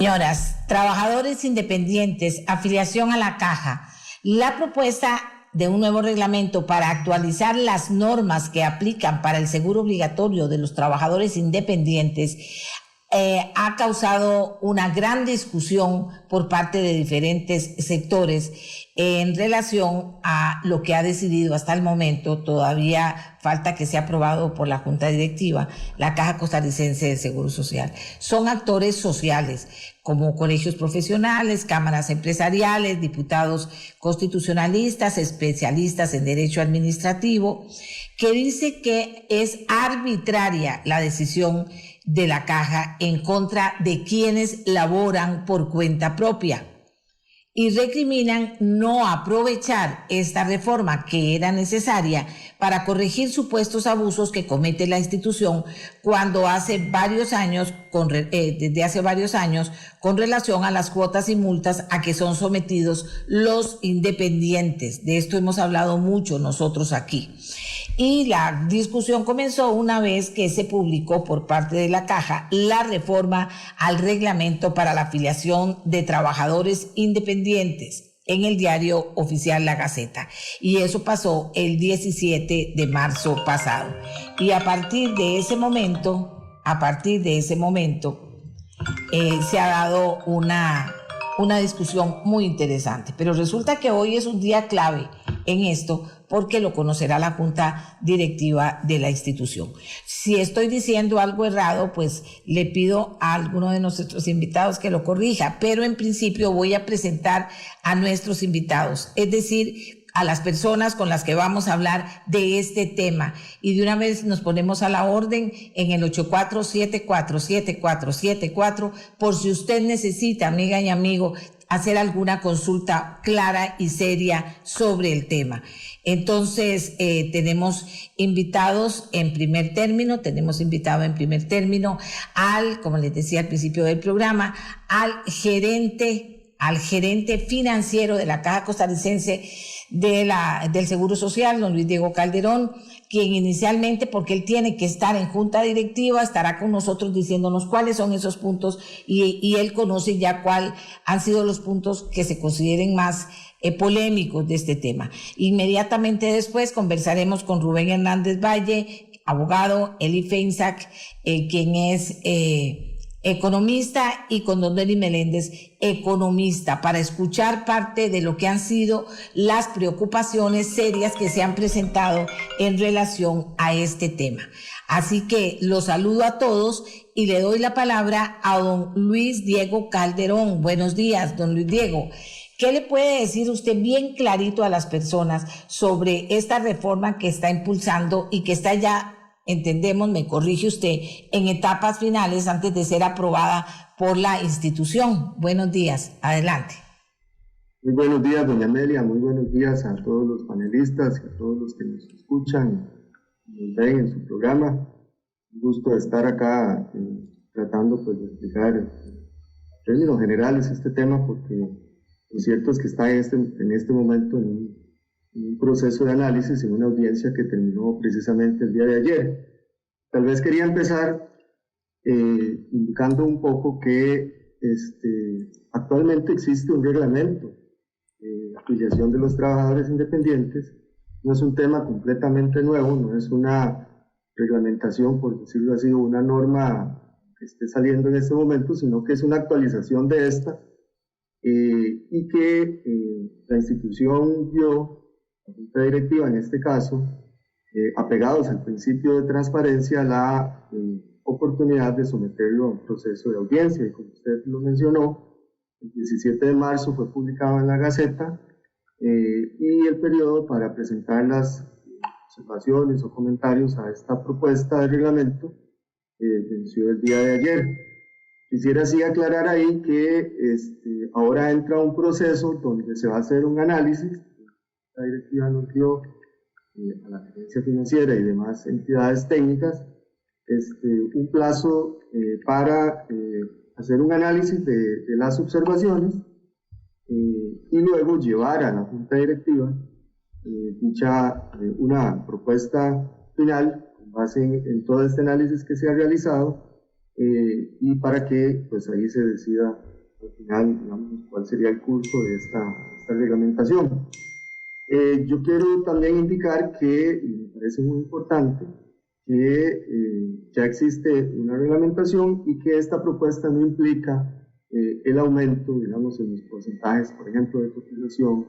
Señoras, trabajadores independientes, afiliación a la Caja. La propuesta de un nuevo reglamento para actualizar las normas que aplican para el seguro obligatorio de los trabajadores independientes ha causado una gran discusión por parte de diferentes sectores en relación a lo que ha decidido hasta el momento. Todavía falta que sea aprobado por la Junta Directiva, la Caja Costarricense de Seguro Social. Son actores sociales como colegios profesionales, cámaras empresariales, diputados constitucionalistas, especialistas en derecho administrativo, que dice que es arbitraria la decisión de la Caja en contra de quienes laboran por cuenta propia y recriminan no aprovechar esta reforma que era necesaria para corregir supuestos abusos que comete la institución cuando desde hace varios años con relación a las cuotas y multas a que son sometidos los independientes. De esto hemos hablado mucho nosotros aquí. Y la discusión comenzó una vez que se publicó por parte de la Caja la reforma al reglamento para la afiliación de trabajadores independientes en el diario oficial La Gaceta. Y eso pasó el 17 de marzo pasado. Y a partir de ese momento, se ha dado una discusión muy interesante. Pero resulta que hoy es un día clave en esto, porque lo conocerá la Junta Directiva de la institución. Si estoy diciendo algo errado, pues le pido a alguno de nuestros invitados que lo corrija, pero en principio voy a presentar a nuestros invitados, es decir, a las personas con las que vamos a hablar de este tema. Y de una vez nos ponemos a la orden en el 84747474, por si usted necesita, amiga y amigo, hacer alguna consulta clara y seria sobre el tema. Entonces, tenemos invitados en primer término, como les decía al principio del programa, al gerente financiero de la Caja Costarricense del Seguro Social, don Luis Diego Calderón, quien inicialmente, porque él tiene que estar en junta directiva, estará con nosotros diciéndonos cuáles son esos puntos y él conoce ya cuáles han sido los puntos que se consideren más polémicos de este tema. Inmediatamente después conversaremos con Rubén Hernández Valle, abogado, Eli Feinsack, quien es economista, y con don Denis Meléndez, economista, para escuchar parte de lo que han sido las preocupaciones serias que se han presentado en relación a este tema. Así que los saludo a todos y le doy la palabra a don Luis Diego Calderón. Buenos días, don Luis Diego. ¿Qué le puede decir usted bien clarito a las personas sobre esta reforma que está impulsando y que está ya, entendemos, me corrige usted, en etapas finales antes de ser aprobada por la institución? Buenos días, adelante. Muy buenos días, doña Amelia, muy buenos días a todos los panelistas y a todos los que nos escuchan y nos ven en su programa. Un gusto estar acá tratando pues, de explicar en términos generales este tema, porque lo cierto es que está en este momento en un proceso de análisis, en una audiencia que terminó precisamente el día de ayer. Tal vez quería empezar indicando un poco que actualmente existe un reglamento de afiliación de los trabajadores independientes. No es un tema completamente nuevo, no es una reglamentación, por decirlo así, o una norma que esté saliendo en este momento, sino que es una actualización de esta, y que la institución dio, la Junta Directiva en este caso, apegados al principio de transparencia, la oportunidad de someterlo a un proceso de audiencia. Y como usted lo mencionó, el 17 de marzo fue publicado en la Gaceta, y el periodo para presentar las observaciones o comentarios a esta propuesta de reglamento venció el día de ayer. Quisiera así aclarar ahí que ahora entra un proceso donde se va a hacer un análisis. La directiva nos dio a la gerencia financiera y demás entidades técnicas un plazo para hacer un análisis de las observaciones y luego llevar a la Junta Directiva una propuesta final con base en todo este análisis que se ha realizado, y para que pues ahí se decida al final, digamos, cuál sería el curso de esta reglamentación. Yo quiero también indicar que, y me parece muy importante, que ya existe una reglamentación y que esta propuesta no implica el aumento, digamos, en los porcentajes, por ejemplo, de cotización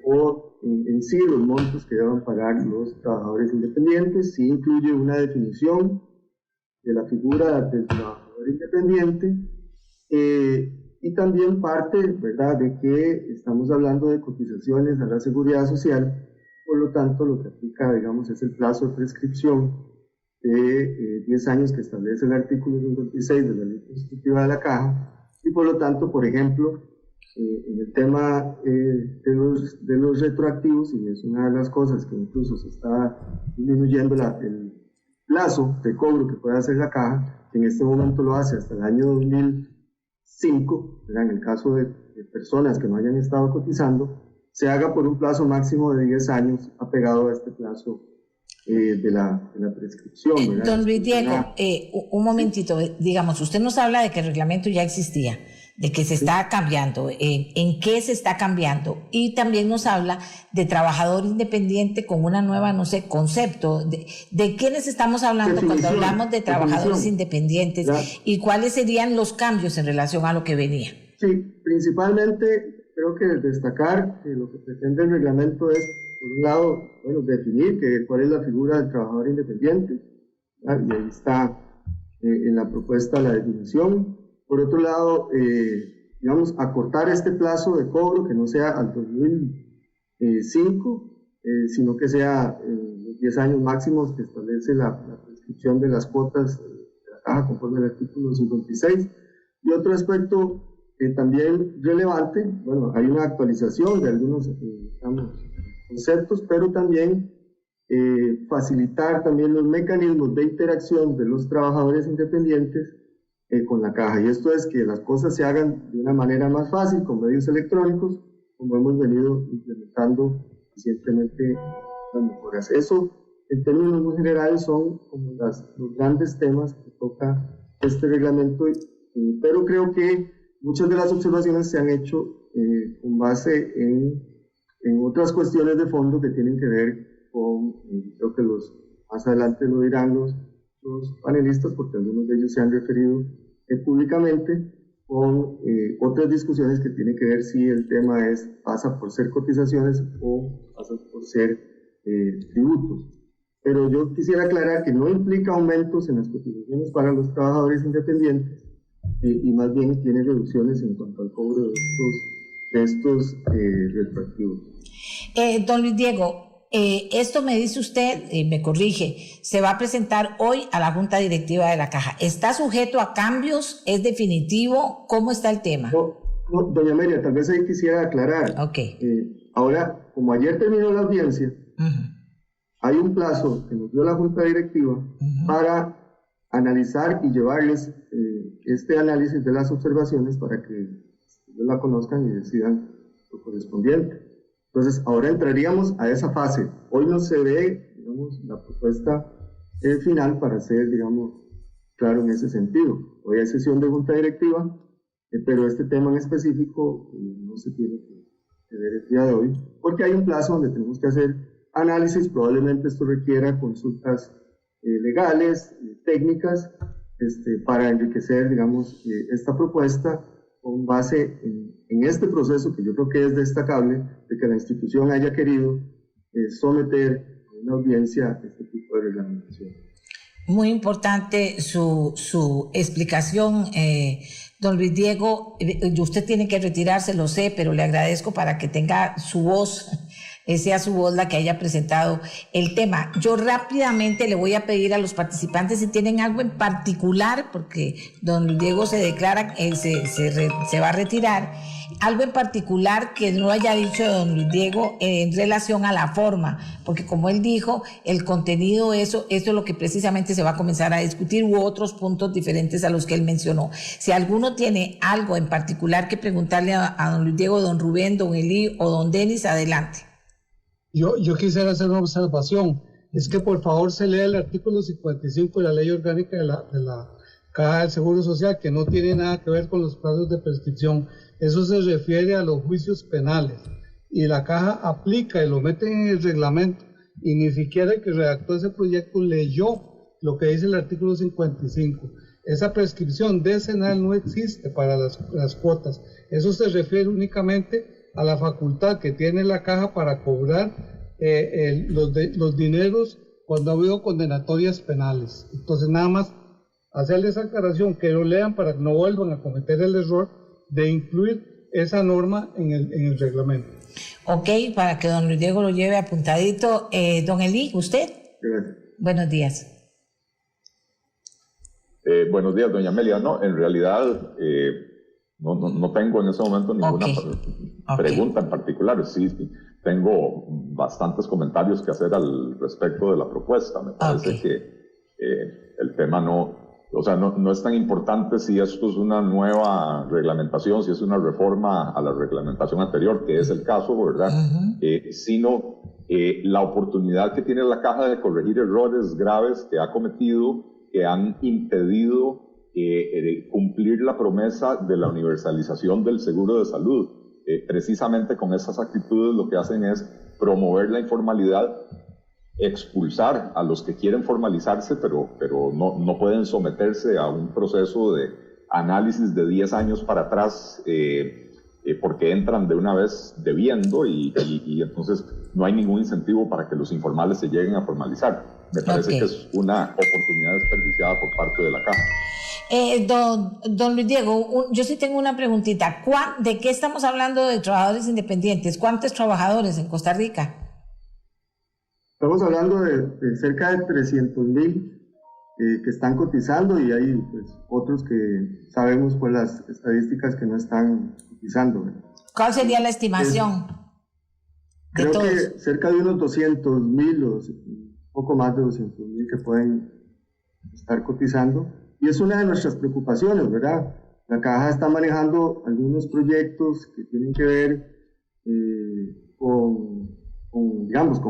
o en sí los montos que deban pagar los trabajadores independientes. Sí incluye una definición de la figura del trabajador independiente y también parte, ¿verdad?, de que estamos hablando de cotizaciones a la seguridad social. Por lo tanto, lo que aplica, digamos, es el plazo de prescripción de 10 años que establece el artículo 56 de la Ley Constitutiva de la Caja. Y por lo tanto, por ejemplo, en el tema de los retroactivos, y es una de las cosas que incluso se está disminuyendo el plazo de cobro que puede hacer la Caja, que en este momento lo hace hasta el año 2005, ¿verdad?, en el caso de personas que no hayan estado cotizando, se haga por un plazo máximo de 10 años apegado a este plazo de la prescripción, ¿verdad? Don Luis Diego, un momentito, digamos, usted nos habla de que el reglamento ya existía, de que se está cambiando, en qué se está cambiando, y también nos habla de trabajador independiente con una nueva, no sé, concepto. ¿De quiénes estamos hablando cuando hablamos de trabajadores independientes? Ya. ¿Y cuáles serían los cambios en relación a lo que venía? Sí, principalmente creo que destacar que lo que pretende el reglamento es, por un lado, bueno, definir cuál es la figura del trabajador independiente, ¿verdad? Y ahí está en la propuesta la definición. Por otro lado, digamos, acortar este plazo de cobro, que no sea al 2005, sino que sea los 10 años máximos que establece la prescripción de las cuotas de la Caja conforme al artículo 56. Y otro aspecto también relevante, bueno, hay una actualización de algunos digamos, conceptos, pero también facilitar también los mecanismos de interacción de los trabajadores independientes con la Caja. Y esto es que las cosas se hagan de una manera más fácil, con medios electrónicos, como hemos venido implementando recientemente las mejoras. Eso, en términos muy generales, son como los grandes temas que toca este reglamento, pero creo que muchas de las observaciones se han hecho con base en otras cuestiones de fondo que tienen que ver con, creo que más adelante lo dirán los panelistas, porque algunos de ellos se han referido públicamente, con otras discusiones que tienen que ver si el tema pasa por ser cotizaciones o pasa por ser tributos. Pero yo quisiera aclarar que no implica aumentos en las cotizaciones para los trabajadores independientes, y más bien tiene reducciones en cuanto al cobro de estos retroactivos. Don Luis Diego, esto me dice usted, me corrige, se va a presentar hoy a la Junta Directiva de la Caja. ¿Está sujeto a cambios? ¿Es definitivo? ¿Cómo está el tema? No, doña Amelia, tal vez ahí quisiera aclarar. Okay. Ahora, como ayer terminó la audiencia, hay un plazo que nos dio la Junta Directiva para analizar y llevarles este análisis de las observaciones para que ellos la conozcan y decidan lo correspondiente. Entonces, ahora entraríamos a esa fase. Hoy no se ve, digamos, la propuesta final para ser, digamos, claro en ese sentido. Hoy hay sesión de Junta Directiva, pero este tema en específico no se tiene que ver el día de hoy, porque hay un plazo donde tenemos que hacer análisis. Probablemente esto requiera consultas legales, técnicas, para enriquecer, digamos, esta propuesta con base en este proceso que yo creo que es destacable, de que la institución haya querido someter a una audiencia este tipo de reglamentación. Muy importante su explicación, don Luis Diego. Usted tiene que retirarse, lo sé, pero le agradezco para que tenga su voz, sea su voz la que haya presentado el tema. Yo rápidamente le voy a pedir a los participantes si tienen algo en particular, porque don Luis Diego se declara, se va a retirar, algo en particular que no haya dicho don Luis Diego en relación a la forma, porque como él dijo, el contenido, eso es lo que precisamente se va a comenzar a discutir, u otros puntos diferentes a los que él mencionó. Si alguno tiene algo en particular que preguntarle a don Luis Diego, don Rubén, don Elí o don Denis, adelante. Yo quisiera hacer una observación, es que por favor se lea el artículo 55 de la Ley Orgánica de la Caja del Seguro Social, que no tiene nada que ver con los plazos de prescripción. Eso se refiere a los juicios penales. Y la Caja aplica y lo mete en el reglamento. Y ni siquiera el que redactó ese proyecto leyó lo que dice el artículo 55. Esa prescripción decenal no existe para las cuotas. Eso se refiere únicamente a la facultad que tiene la Caja para cobrar los dineros cuando ha habido condenatorias penales. Entonces, nada más hacerles esa aclaración, que lo lean para que no vuelvan a cometer el error de incluir esa norma en el reglamento. Ok, para que don Luis Diego lo lleve apuntadito. Don Eli, ¿usted? Gracias. Buenos días. Buenos días, doña Amelia. No, en realidad no tengo en ese momento ninguna pregunta en particular. Sí, tengo bastantes comentarios que hacer al respecto de la propuesta. Me parece que el tema no es tan importante si esto es una nueva reglamentación, si es una reforma a la reglamentación anterior, que es el caso, ¿verdad? Sino la oportunidad que tiene la Caja de corregir errores graves que ha cometido, que han impedido cumplir la promesa de la universalización del seguro de salud. Precisamente con esas actitudes lo que hacen es promover la informalidad, expulsar a los que quieren formalizarse, pero no pueden someterse a un proceso de análisis de 10 años para atrás, porque entran de una vez debiendo y entonces no hay ningún incentivo para que los informales se lleguen a formalizar. Me parece que es una oportunidad desperdiciada por parte de la Caja. Don Luis Diego, yo sí tengo una preguntita. ¿De qué estamos hablando de trabajadores independientes? ¿Cuántos trabajadores en Costa Rica? Estamos hablando de cerca de 300,000 que están cotizando, y hay pues otros que sabemos por las estadísticas que no están cotizando, ¿verdad? ¿Cuál sería la estimación? Creo que cerca de unos 200,000 o poco más de 200,000 que pueden estar cotizando, y es una de nuestras preocupaciones, ¿verdad? La Caja está manejando algunos proyectos que tienen que ver con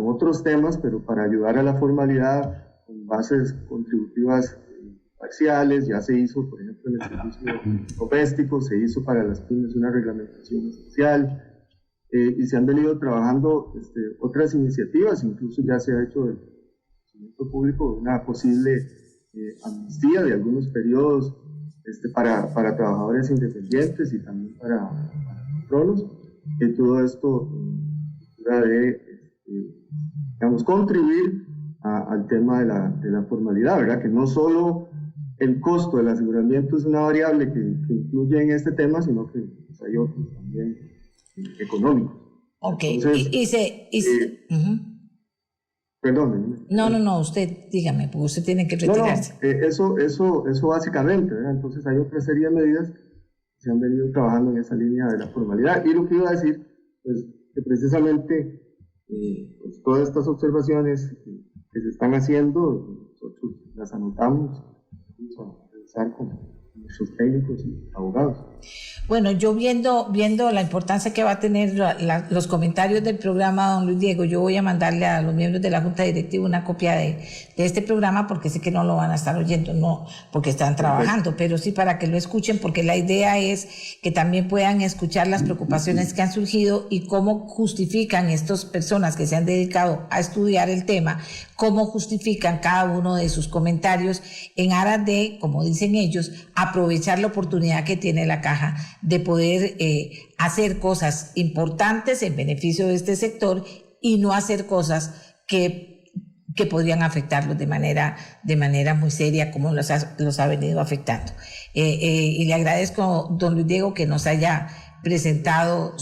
otros temas, pero para ayudar a la formalidad con bases contributivas parciales. Ya se hizo, por ejemplo, en el servicio doméstico, se hizo para las pymes una reglamentación especial, y se han venido trabajando otras iniciativas. Incluso ya se ha hecho el conocimiento público una posible amnistía de algunos periodos para trabajadores independientes y también para patronos. Todo esto de contribuir al tema de la formalidad, ¿verdad? Que no solo el costo del aseguramiento es una variable que influye en este tema, sino que pues, hay otros también económicos. Ok, entonces, perdón. No, usted dígame, porque usted tiene que retirarse. Eso básicamente, ¿verdad? Entonces hay otra serie de medidas que se han venido trabajando en esa línea de la formalidad. Y lo que iba a decir, pues, que precisamente pues, todas estas observaciones que se están haciendo, nosotros las anotamos, vamos a revisar con nuestros técnicos y abogados. Bueno, yo viendo la importancia que va a tener los comentarios del programa, don Luis Diego, yo voy a mandarle a los miembros de la Junta Directiva una copia de este programa, porque sé que no lo van a estar oyendo, no porque están trabajando, pero sí para que lo escuchen, porque la idea es que también puedan escuchar las preocupaciones que han surgido y cómo justifican estas personas que se han dedicado a estudiar el tema, cómo justifican cada uno de sus comentarios en aras de, como dicen ellos, aprovechar la oportunidad que tiene la Caja de poder hacer cosas importantes en beneficio de este sector y no hacer cosas que podrían afectarlos de manera muy seria, como los ha venido afectando. Y le agradezco, don Luis Diego, que nos haya presentado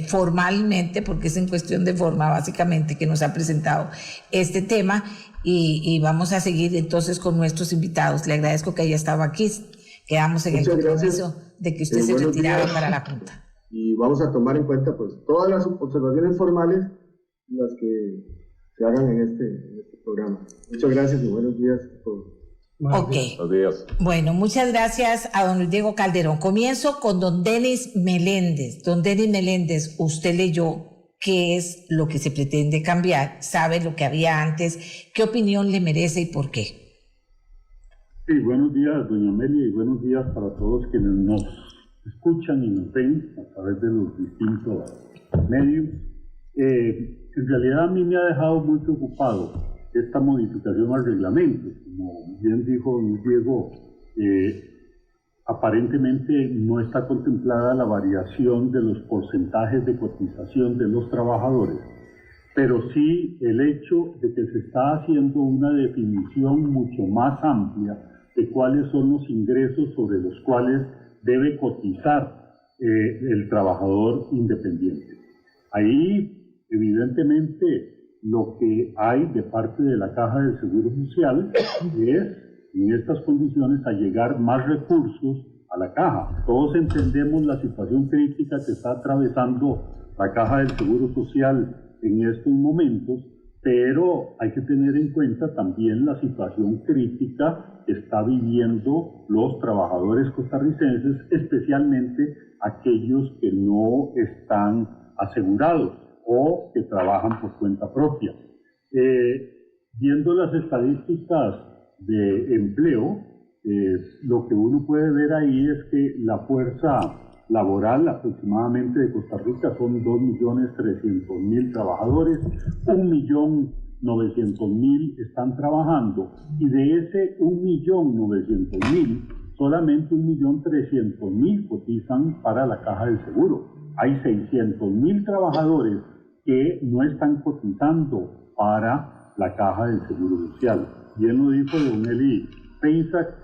formalmente, porque es en cuestión de forma básicamente que nos ha presentado este tema, y vamos a seguir entonces con nuestros invitados. Le agradezco que haya estado aquí. Quedamos en el compromiso de que usted se retirara para la Junta. Y vamos a tomar en cuenta pues todas las observaciones formales, las que se hagan en este programa. Muchas gracias y buenos días a todos. Ok. Buenos días. Bueno, muchas gracias a don Luis Diego Calderón. Comienzo con don Denis Meléndez. Don Denis Meléndez, usted leyó qué es lo que se pretende cambiar, sabe lo que había antes, qué opinión le merece y por qué. Sí, buenos días, doña Amelia, y buenos días para todos quienes nos escuchan y nos ven a través de los distintos medios. En realidad a mí me ha dejado muy preocupado esta modificación al reglamento. Como bien dijo don Diego, aparentemente no está contemplada la variación de los porcentajes de cotización de los trabajadores, pero sí el hecho de que se está haciendo una definición mucho más amplia de cuáles son los ingresos sobre los cuales debe cotizar el trabajador independiente. Ahí, evidentemente, lo que hay de parte de la Caja del Seguro Social es, en estas condiciones, allegar más recursos a la Caja. Todos entendemos la situación crítica que está atravesando la Caja del Seguro Social en estos momentos, pero hay que tener en cuenta también la situación crítica que está viviendo los trabajadores costarricenses, especialmente aquellos que no están asegurados o que trabajan por cuenta propia. Viendo las estadísticas de empleo, lo que uno puede ver ahí es que la fuerza laboral aproximadamente de Costa Rica son 2.300.000 trabajadores, 1.900.000 están trabajando, y de ese 1.900.000, solamente 1.300.000 cotizan para la Caja del Seguro. Hay 600.000 trabajadores que no están cotizando para la Caja del Seguro Social. Bien lo dijo don Eli Pensac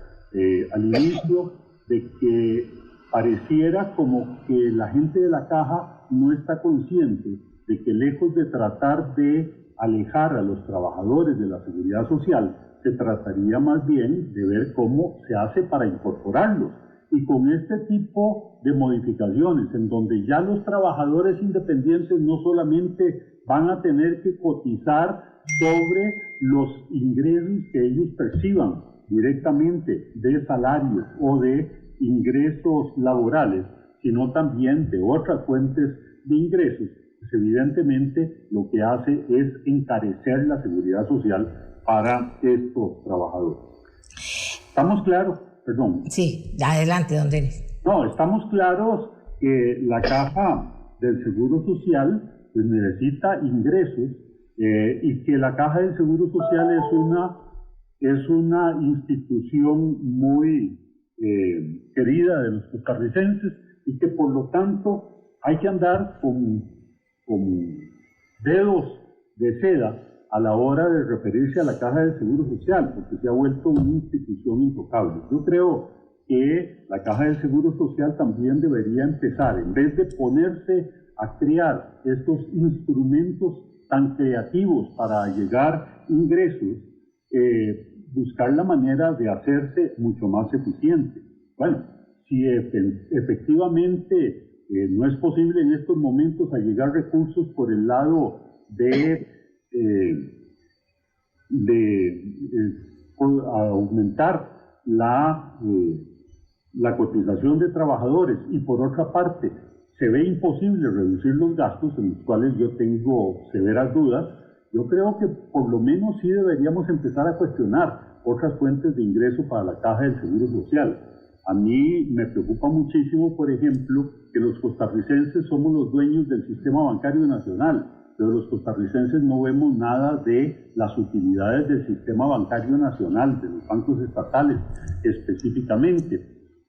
al inicio, de que pareciera como que la gente de la Caja no está consciente de que, lejos de tratar de alejar a los trabajadores de la seguridad social, se trataría más bien de ver cómo se hace para incorporarlos. Y con este tipo de modificaciones, en donde ya los trabajadores independientes no solamente van a tener que cotizar sobre los ingresos que ellos perciban directamente de salarios o de ingresos laborales, sino también de otras fuentes de ingresos, pues evidentemente lo que hace es encarecer la seguridad social para estos trabajadores. ¿Estamos claros? Perdón. Sí, adelante, don Denis. No, estamos claros que la Caja del Seguro Social pues necesita ingresos y que la Caja del Seguro Social es una institución muy querida de los costarricenses y que por lo tanto hay que andar con dedos de seda a la hora de referirse a la Caja del Seguro Social, porque se ha vuelto una institución intocable. Yo creo que la Caja del Seguro Social también debería empezar, en vez de ponerse a crear estos instrumentos tan creativos para llegar ingresos, buscar la manera de hacerse mucho más eficiente. Bueno, si efectivamente no es posible en estos momentos allegar recursos por el lado de aumentar la cotización de trabajadores, y por otra parte se ve imposible reducir los gastos, en los cuales yo tengo severas dudas, yo creo que por lo menos sí deberíamos empezar a cuestionar otras fuentes de ingreso para la Caja del Seguro Social. A mí me preocupa muchísimo, por ejemplo, que los costarricenses somos los dueños del sistema bancario nacional, pero los costarricenses no vemos nada de las utilidades del sistema bancario nacional, de los bancos estatales específicamente.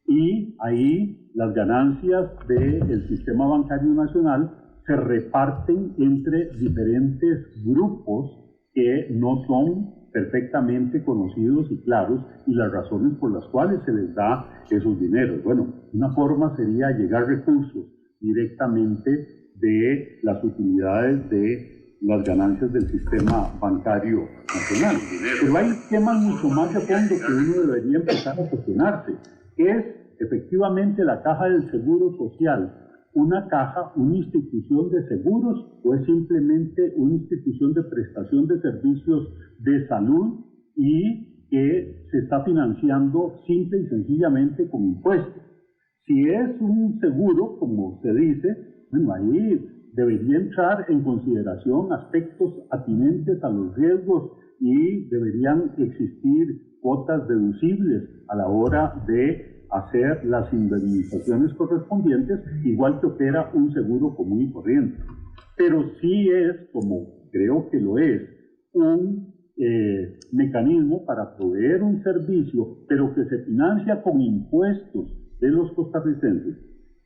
Y ahí las ganancias del sistema bancario nacional se reparten entre diferentes grupos que no son perfectamente conocidos y claros, y las razones por las cuales se les da esos dineros. Bueno, una forma sería llegar recursos directamente de las utilidades de las ganancias del sistema bancario nacional. Pero hay temas mucho más de fondo que uno debería empezar a cuestionarse. ¿Es efectivamente la Caja del Seguro Social una caja, una institución de seguros, o es simplemente una institución de prestación de servicios de salud y que se está financiando simple y sencillamente con impuestos? Si es un seguro, como se dice, bueno, ahí debería entrar en consideración aspectos atinentes a los riesgos y deberían existir cuotas deducibles a la hora de hacer las indemnizaciones correspondientes, igual que opera un seguro común y corriente. Pero sí es, como creo que lo es, un mecanismo para proveer un servicio, pero que se financia con impuestos de los costarricenses.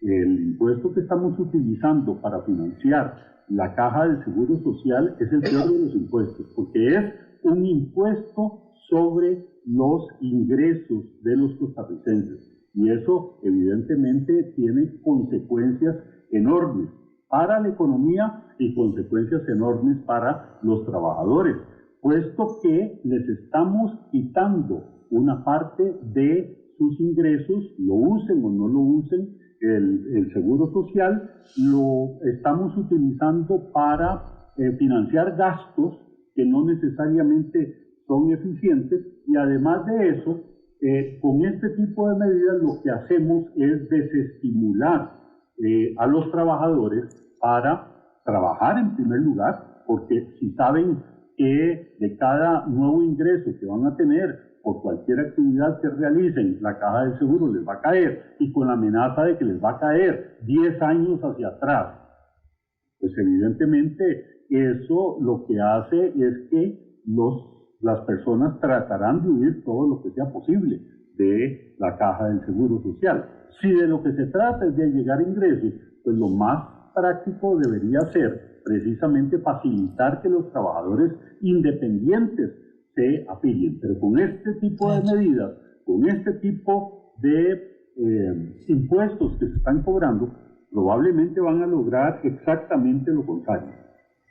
El impuesto que estamos utilizando para financiar la caja del Seguro Social es el peor de los impuestos, porque es un impuesto sobre los ingresos de los costarricenses. Y eso evidentemente tiene consecuencias enormes para la economía y consecuencias enormes para los trabajadores, puesto que les estamos quitando una parte de sus ingresos, lo usen o no lo usen, el Seguro Social lo estamos utilizando para financiar gastos que no necesariamente son eficientes, y además de eso, con este tipo de medidas lo que hacemos es desestimular a los trabajadores para trabajar en primer lugar, porque si saben que de cada nuevo ingreso que van a tener por cualquier actividad que realicen, la caja del seguro les va a caer, y con la amenaza de que les va a caer 10 años hacia atrás, pues evidentemente eso lo que hace es que las personas tratarán de huir todo lo que sea posible de la caja del Seguro Social. Si de lo que se trata es de llegar a ingresos, pues lo más práctico debería ser precisamente facilitar que los trabajadores independientes se afilien. Pero con este tipo de medidas, con este tipo de impuestos que se están cobrando, probablemente van a lograr exactamente lo contrario.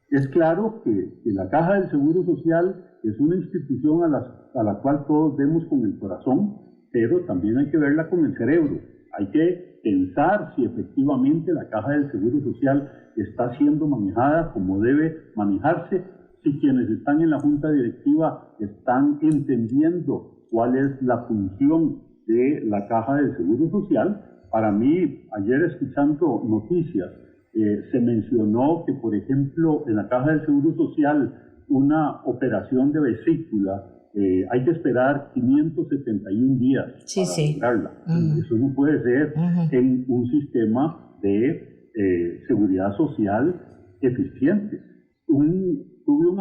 Es claro que la Caja del Seguro Social es una institución a la cual todos vemos con el corazón, pero también hay que verla con el cerebro. Hay que pensar si efectivamente la Caja del Seguro Social está siendo manejada como debe manejarse, si quienes están en la Junta Directiva están entendiendo cuál es la función de la Caja del Seguro Social. Para mí, ayer escuchando noticias, se mencionó que, por ejemplo, en la Caja del Seguro Social, una operación de vesícula, hay que esperar 571 días para lograrla. Eso no puede ser en un sistema de seguridad social eficiente. Tengo un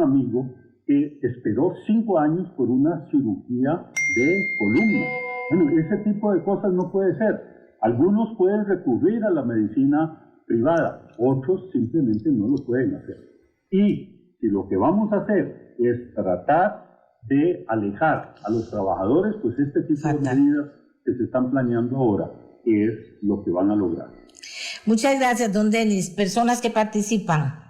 amigo que esperó 5 años por una cirugía de columna. Bueno, ese tipo de cosas no puede ser. Algunos pueden recurrir a la medicina privada, otros simplemente no lo pueden hacer. Y si lo que vamos a hacer es tratar de alejar a los trabajadores, pues este tipo de medidas que se están planeando ahora es lo que van a lograr. Muchas gracias, don Denis. Personas que participan.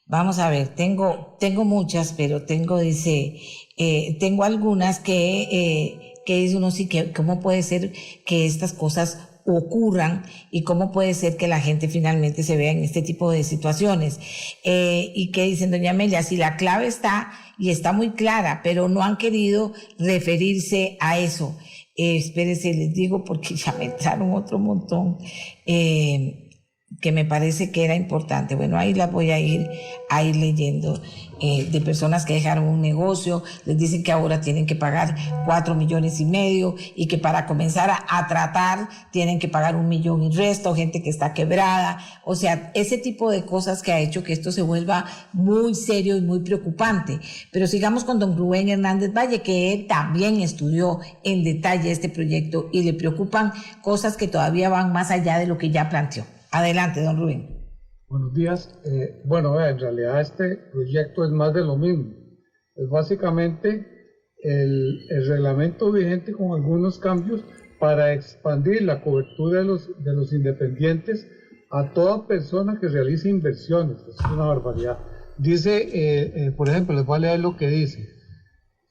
Vamos a ver, tengo muchas, pero tengo algunas que dice uno sí, que cómo puede ser que estas cosas ocurran y cómo puede ser que la gente finalmente se vea en este tipo de situaciones. Y que dicen, doña Amelia, si la clave está y está muy clara, pero no han querido referirse a eso. Espérese, les digo, porque ya me entraron otro montón que me parece que era importante. Bueno, ahí las voy a ir leyendo. De personas que dejaron un negocio, les dicen que ahora tienen que pagar 4,5 millones y que para comenzar a tratar tienen que pagar 1 millón y resto, gente que está quebrada. O sea, ese tipo de cosas que ha hecho que esto se vuelva muy serio y muy preocupante. Pero sigamos con don Rubén Hernández Valle, que él también estudió en detalle este proyecto y le preocupan cosas que todavía van más allá de lo que ya planteó. Adelante, don Rubén. Buenos días. En realidad este proyecto es más de lo mismo. Es básicamente el reglamento vigente con algunos cambios para expandir la cobertura de los independientes a toda persona que realice inversiones. Es una barbaridad. Dice, por ejemplo, les voy a leer lo que dice.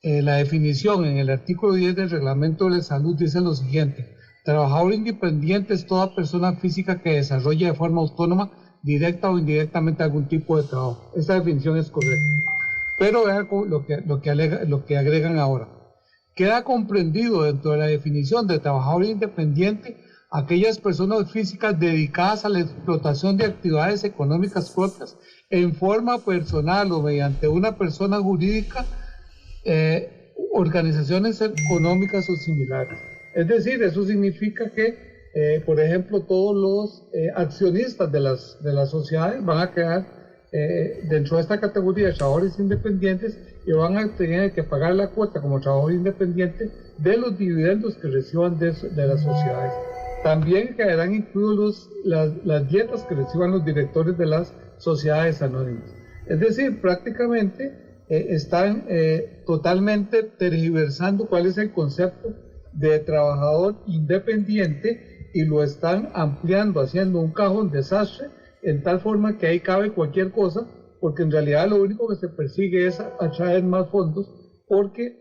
La definición en el artículo 10 del reglamento de salud dice lo siguiente: trabajador independiente es toda persona física que desarrolla de forma autónoma, directa o indirectamente algún tipo de trabajo. Esta definición es correcta. Pero vean lo que agregan ahora. Queda comprendido dentro de la definición de trabajador independiente aquellas personas físicas dedicadas a la explotación de actividades económicas propias en forma personal o mediante una persona jurídica, organizaciones económicas o similares. Es decir, eso significa que, por ejemplo, todos los accionistas de las sociedades van a quedar dentro de esta categoría de trabajadores independientes y van a tener que pagar la cuota como trabajador independiente de los dividendos que reciban de las sociedades. También quedarán incluidos las dietas que reciban los directores de las sociedades anónimas. Es decir, prácticamente están totalmente tergiversando cuál es el concepto de trabajador independiente y lo están ampliando, haciendo un cajón desastre, en tal forma que ahí cabe cualquier cosa, porque en realidad lo único que se persigue es atraer más fondos, porque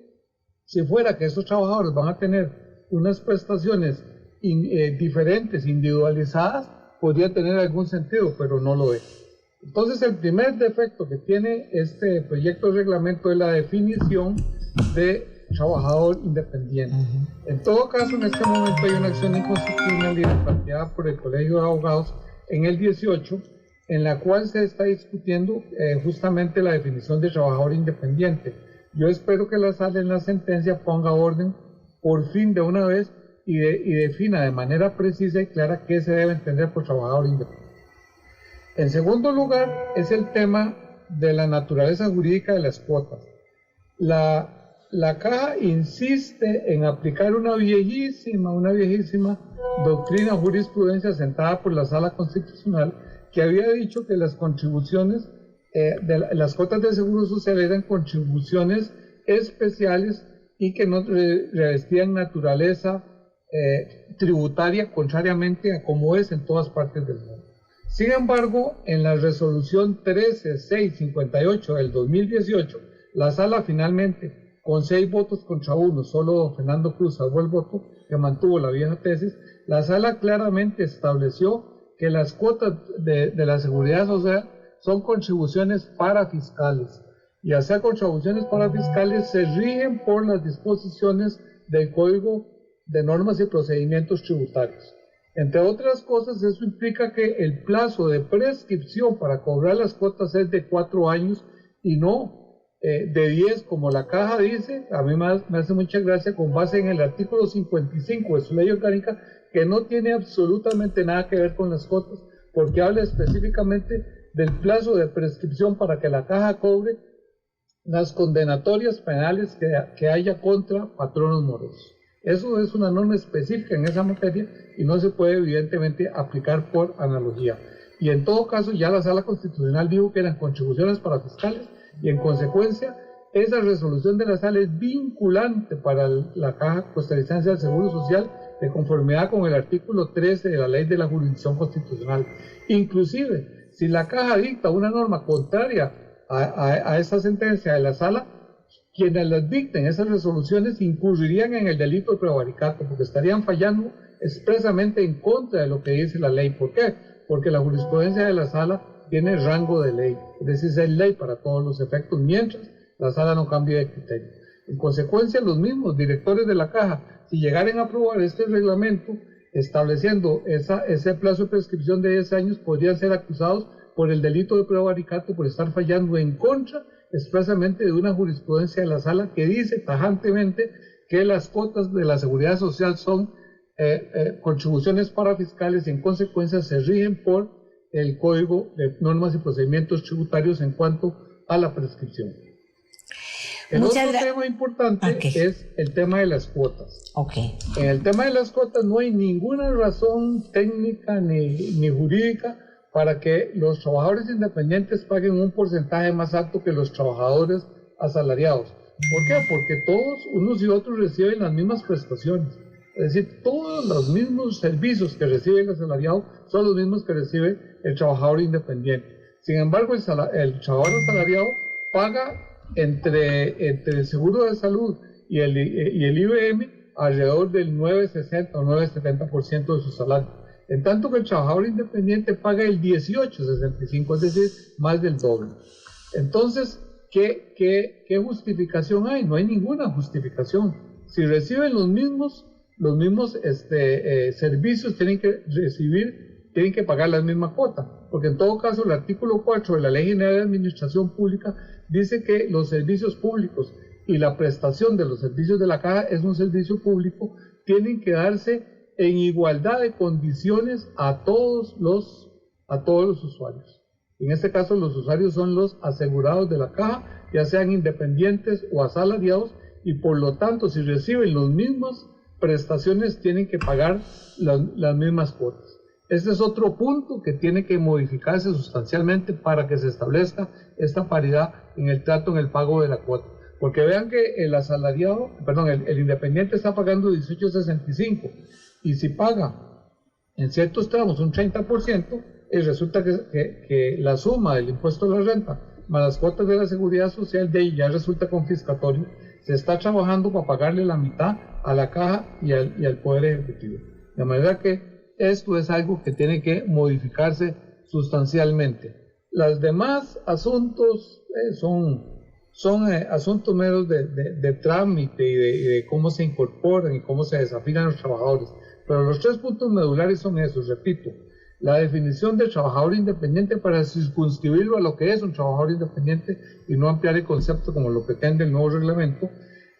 si fuera que estos trabajadores van a tener unas prestaciones diferentes, individualizadas, podría tener algún sentido, pero no lo es. Entonces, el primer defecto que tiene este proyecto de reglamento es la definición de trabajador independiente. En todo caso, en este momento hay una acción inconstitucional planteada por el Colegio de Abogados en el 18, en la cual se está discutiendo justamente la definición de trabajador independiente. Yo espero que la sala en la sentencia ponga orden por fin de una vez y defina de manera precisa y clara qué se debe entender por trabajador independiente. En segundo lugar, es el tema de la naturaleza jurídica de las cuotas. La Caja insiste en aplicar una viejísima doctrina o jurisprudencia sentada por la Sala Constitucional, que había dicho que las contribuciones, las cuotas de seguro social eran contribuciones especiales y que no revestían naturaleza tributaria, contrariamente a como es en todas partes del mundo. Sin embargo, en la resolución 13658 del 2018, la Sala finalmente, con 6 votos contra 1, solo Fernando Cruz salvó el voto, que mantuvo la vieja tesis, la Sala claramente estableció que las cuotas de la seguridad social son contribuciones parafiscales, y al ser contribuciones parafiscales se rigen por las disposiciones del Código de Normas y Procedimientos Tributarios. Entre otras cosas, eso implica que el plazo de prescripción para cobrar las cuotas es de 4 años y no de 10, como la Caja dice. A mí me hace mucha gracia, con base en el artículo 55 de su ley orgánica, que no tiene absolutamente nada que ver con las cuotas, porque habla específicamente del plazo de prescripción para que la Caja cobre las condenatorias penales que haya contra patronos morosos. Eso es una norma específica en esa materia y no se puede evidentemente aplicar por analogía. Y en todo caso ya la Sala Constitucional dijo que eran contribuciones parafiscales y en consecuencia esa resolución de la Sala es vinculante para la Caja Costarricense del Seguro Social de conformidad con el artículo 13 de la Ley de la Jurisdicción Constitucional. Inclusive, si la Caja dicta una norma contraria a esa sentencia de la Sala, quienes las dicten esas resoluciones incurrirían en el delito de prevaricato, porque estarían fallando expresamente en contra de lo que dice la ley. ¿Por qué? Porque la jurisprudencia de la Sala tiene rango de ley, es decir, es ley para todos los efectos, mientras la Sala no cambie de criterio. En consecuencia, los mismos directores de la Caja, si llegaran a aprobar este reglamento estableciendo ese plazo de prescripción de 10 años, podrían ser acusados por el delito de prevaricato por estar fallando en contra expresamente de una jurisprudencia de la Sala que dice tajantemente que las cuotas de la seguridad social son contribuciones parafiscales y en consecuencia se rigen por el Código de Normas y Procedimientos Tributarios en cuanto a la prescripción. El otro tema importante es el tema de las cuotas. En el tema de las cuotas no hay ninguna razón técnica ni jurídica para que los trabajadores independientes paguen un porcentaje más alto que los trabajadores asalariados. ¿Por qué? Porque todos, unos y otros, reciben las mismas prestaciones. Es decir, todos los mismos servicios que recibe el asalariado son los mismos que recibe el trabajador independiente. Sin embargo, el trabajador asalariado paga entre el seguro de salud y el IBM alrededor del 9,60 o 9,70% de su salario. En tanto que el trabajador independiente paga el 18,65, es decir, más del doble. Entonces, ¿qué justificación hay? No hay ninguna justificación. Si reciben los mismos los mismos servicios tienen que pagar la misma cuota, porque en todo caso el artículo 4 de la Ley General de Administración Pública dice que los servicios públicos y la prestación de los servicios de la caja es un servicio público, tienen que darse en igualdad de condiciones a todos los usuarios. En este caso los usuarios son los asegurados de la caja, ya sean independientes o asalariados, y por lo tanto si reciben las mismas prestaciones tienen que pagar las mismas cuotas. Este es otro punto que tiene que modificarse sustancialmente para que se establezca esta paridad en el trato, en el pago de la cuota. Porque vean que el independiente está pagando 18.65, y si paga en ciertos tramos un 30%, resulta que la suma del impuesto a la renta más las cuotas de la seguridad social de ahí ya resulta confiscatorio. Se está trabajando para pagarle la mitad a la caja y al Poder Ejecutivo. De manera que esto es algo que tiene que modificarse sustancialmente. Los demás asuntos son asuntos meros de trámite y de cómo se incorporan y cómo se desafían los trabajadores. Pero los 3 puntos medulares son esos, repito: la definición del trabajador independiente para circunscribirlo a lo que es un trabajador independiente y no ampliar el concepto como lo pretende el nuevo reglamento.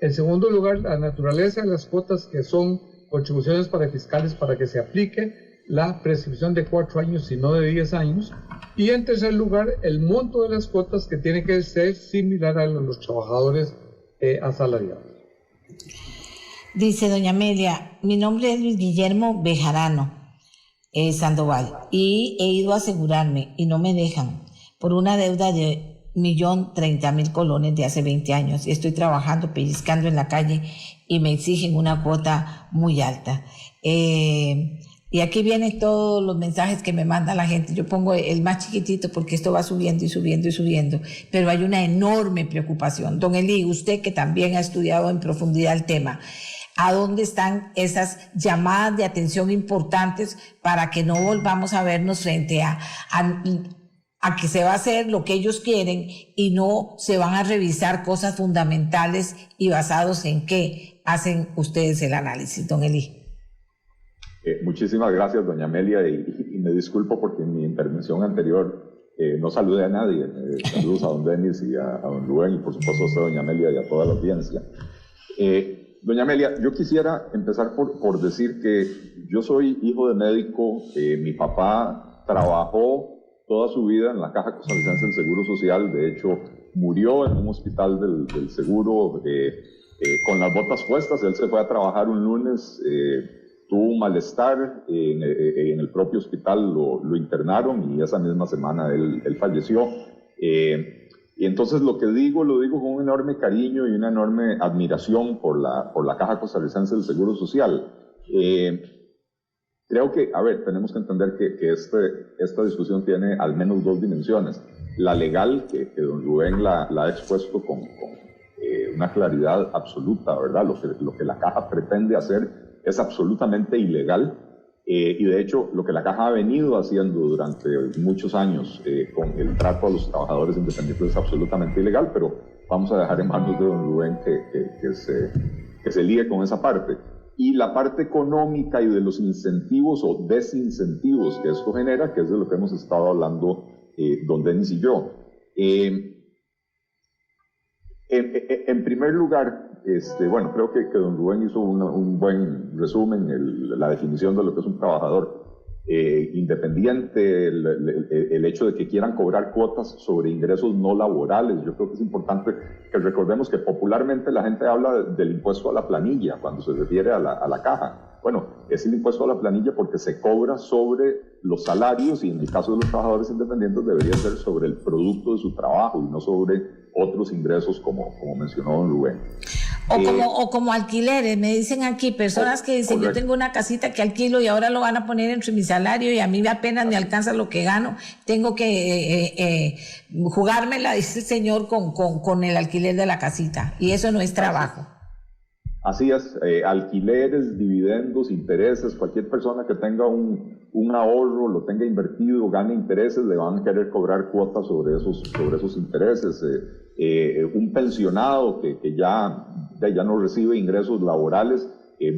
En segundo lugar, la naturaleza de las cuotas, que son contribuciones fiscales, para que se aplique la prescripción de 4 años y no de 10 años. Y en tercer lugar, el monto de las cuotas, que tiene que ser similar a los trabajadores asalariados. Dice doña Amelia: mi nombre es Luis Guillermo Bejarano Sandoval, y he ido a asegurarme y no me dejan por una deuda de 1.030.000 colones de hace 20 años, y estoy trabajando, pellizcando en la calle, y me exigen una cuota muy alta. Y aquí vienen todos los mensajes que me manda la gente. Yo pongo el más chiquitito porque esto va subiendo y subiendo y subiendo, pero hay una enorme preocupación. Don Eli, usted que también ha estudiado en profundidad el tema, ¿a dónde están esas llamadas de atención importantes para que no volvamos a vernos frente a que se va a hacer lo que ellos quieren y no se van a revisar cosas fundamentales y basados en qué hacen ustedes el análisis, don Eli? Muchísimas gracias, doña Amelia, y me disculpo porque en mi intervención anterior no saludé a nadie. Saludos a don Denis y a don Rubén, y por supuesto a usted, doña Amelia, y a toda la audiencia. Doña Amelia, yo quisiera empezar por decir que yo soy hijo de médico. Mi papá trabajó toda su vida en la Caja Costarricense del Seguro Social. De hecho, murió en un hospital del Seguro con las botas puestas. Él se fue a trabajar un lunes, tuvo un malestar en el propio hospital, lo internaron, y esa misma semana él falleció. Y entonces lo digo con un enorme cariño y una enorme admiración por la Caja Costarricense del Seguro Social. Creo que, tenemos que entender que esta discusión tiene al menos 2 dimensiones. La legal, que don Rubén la ha expuesto con una claridad absoluta, ¿verdad? Lo que la Caja pretende hacer es absolutamente ilegal, y de hecho lo que la Caja ha venido haciendo durante muchos años con el trato a los trabajadores independientes es absolutamente ilegal, pero vamos a dejar en manos de don Rubén que se ligue con esa parte. Y la parte económica y de los incentivos o desincentivos que esto genera, que es de lo que hemos estado hablando don Denis y yo. En primer lugar, creo que don Rubén hizo un buen resumen, la definición de lo que es un trabajador independiente, el hecho de que quieran cobrar cuotas sobre ingresos no laborales. Yo creo que es importante que recordemos que popularmente la gente habla del impuesto a la planilla cuando se refiere a la Caja. Bueno, es el impuesto a la planilla porque se cobra sobre los salarios, y en el caso de los trabajadores independientes debería ser sobre el producto de su trabajo y no sobre otros ingresos como mencionó don Rubén. O como alquileres, me dicen aquí personas que dicen: correcto, yo tengo una casita que alquilo y ahora lo van a poner entre mi salario y a mí apenas me alcanza lo que gano, tengo que jugármela, dice el señor, con el alquiler de la casita, y eso no es trabajo. Así es, alquileres, dividendos, intereses. Cualquier persona que tenga un ahorro, lo tenga invertido, gane intereses, le van a querer cobrar cuotas sobre esos intereses. Un pensionado que ya no recibe ingresos laborales,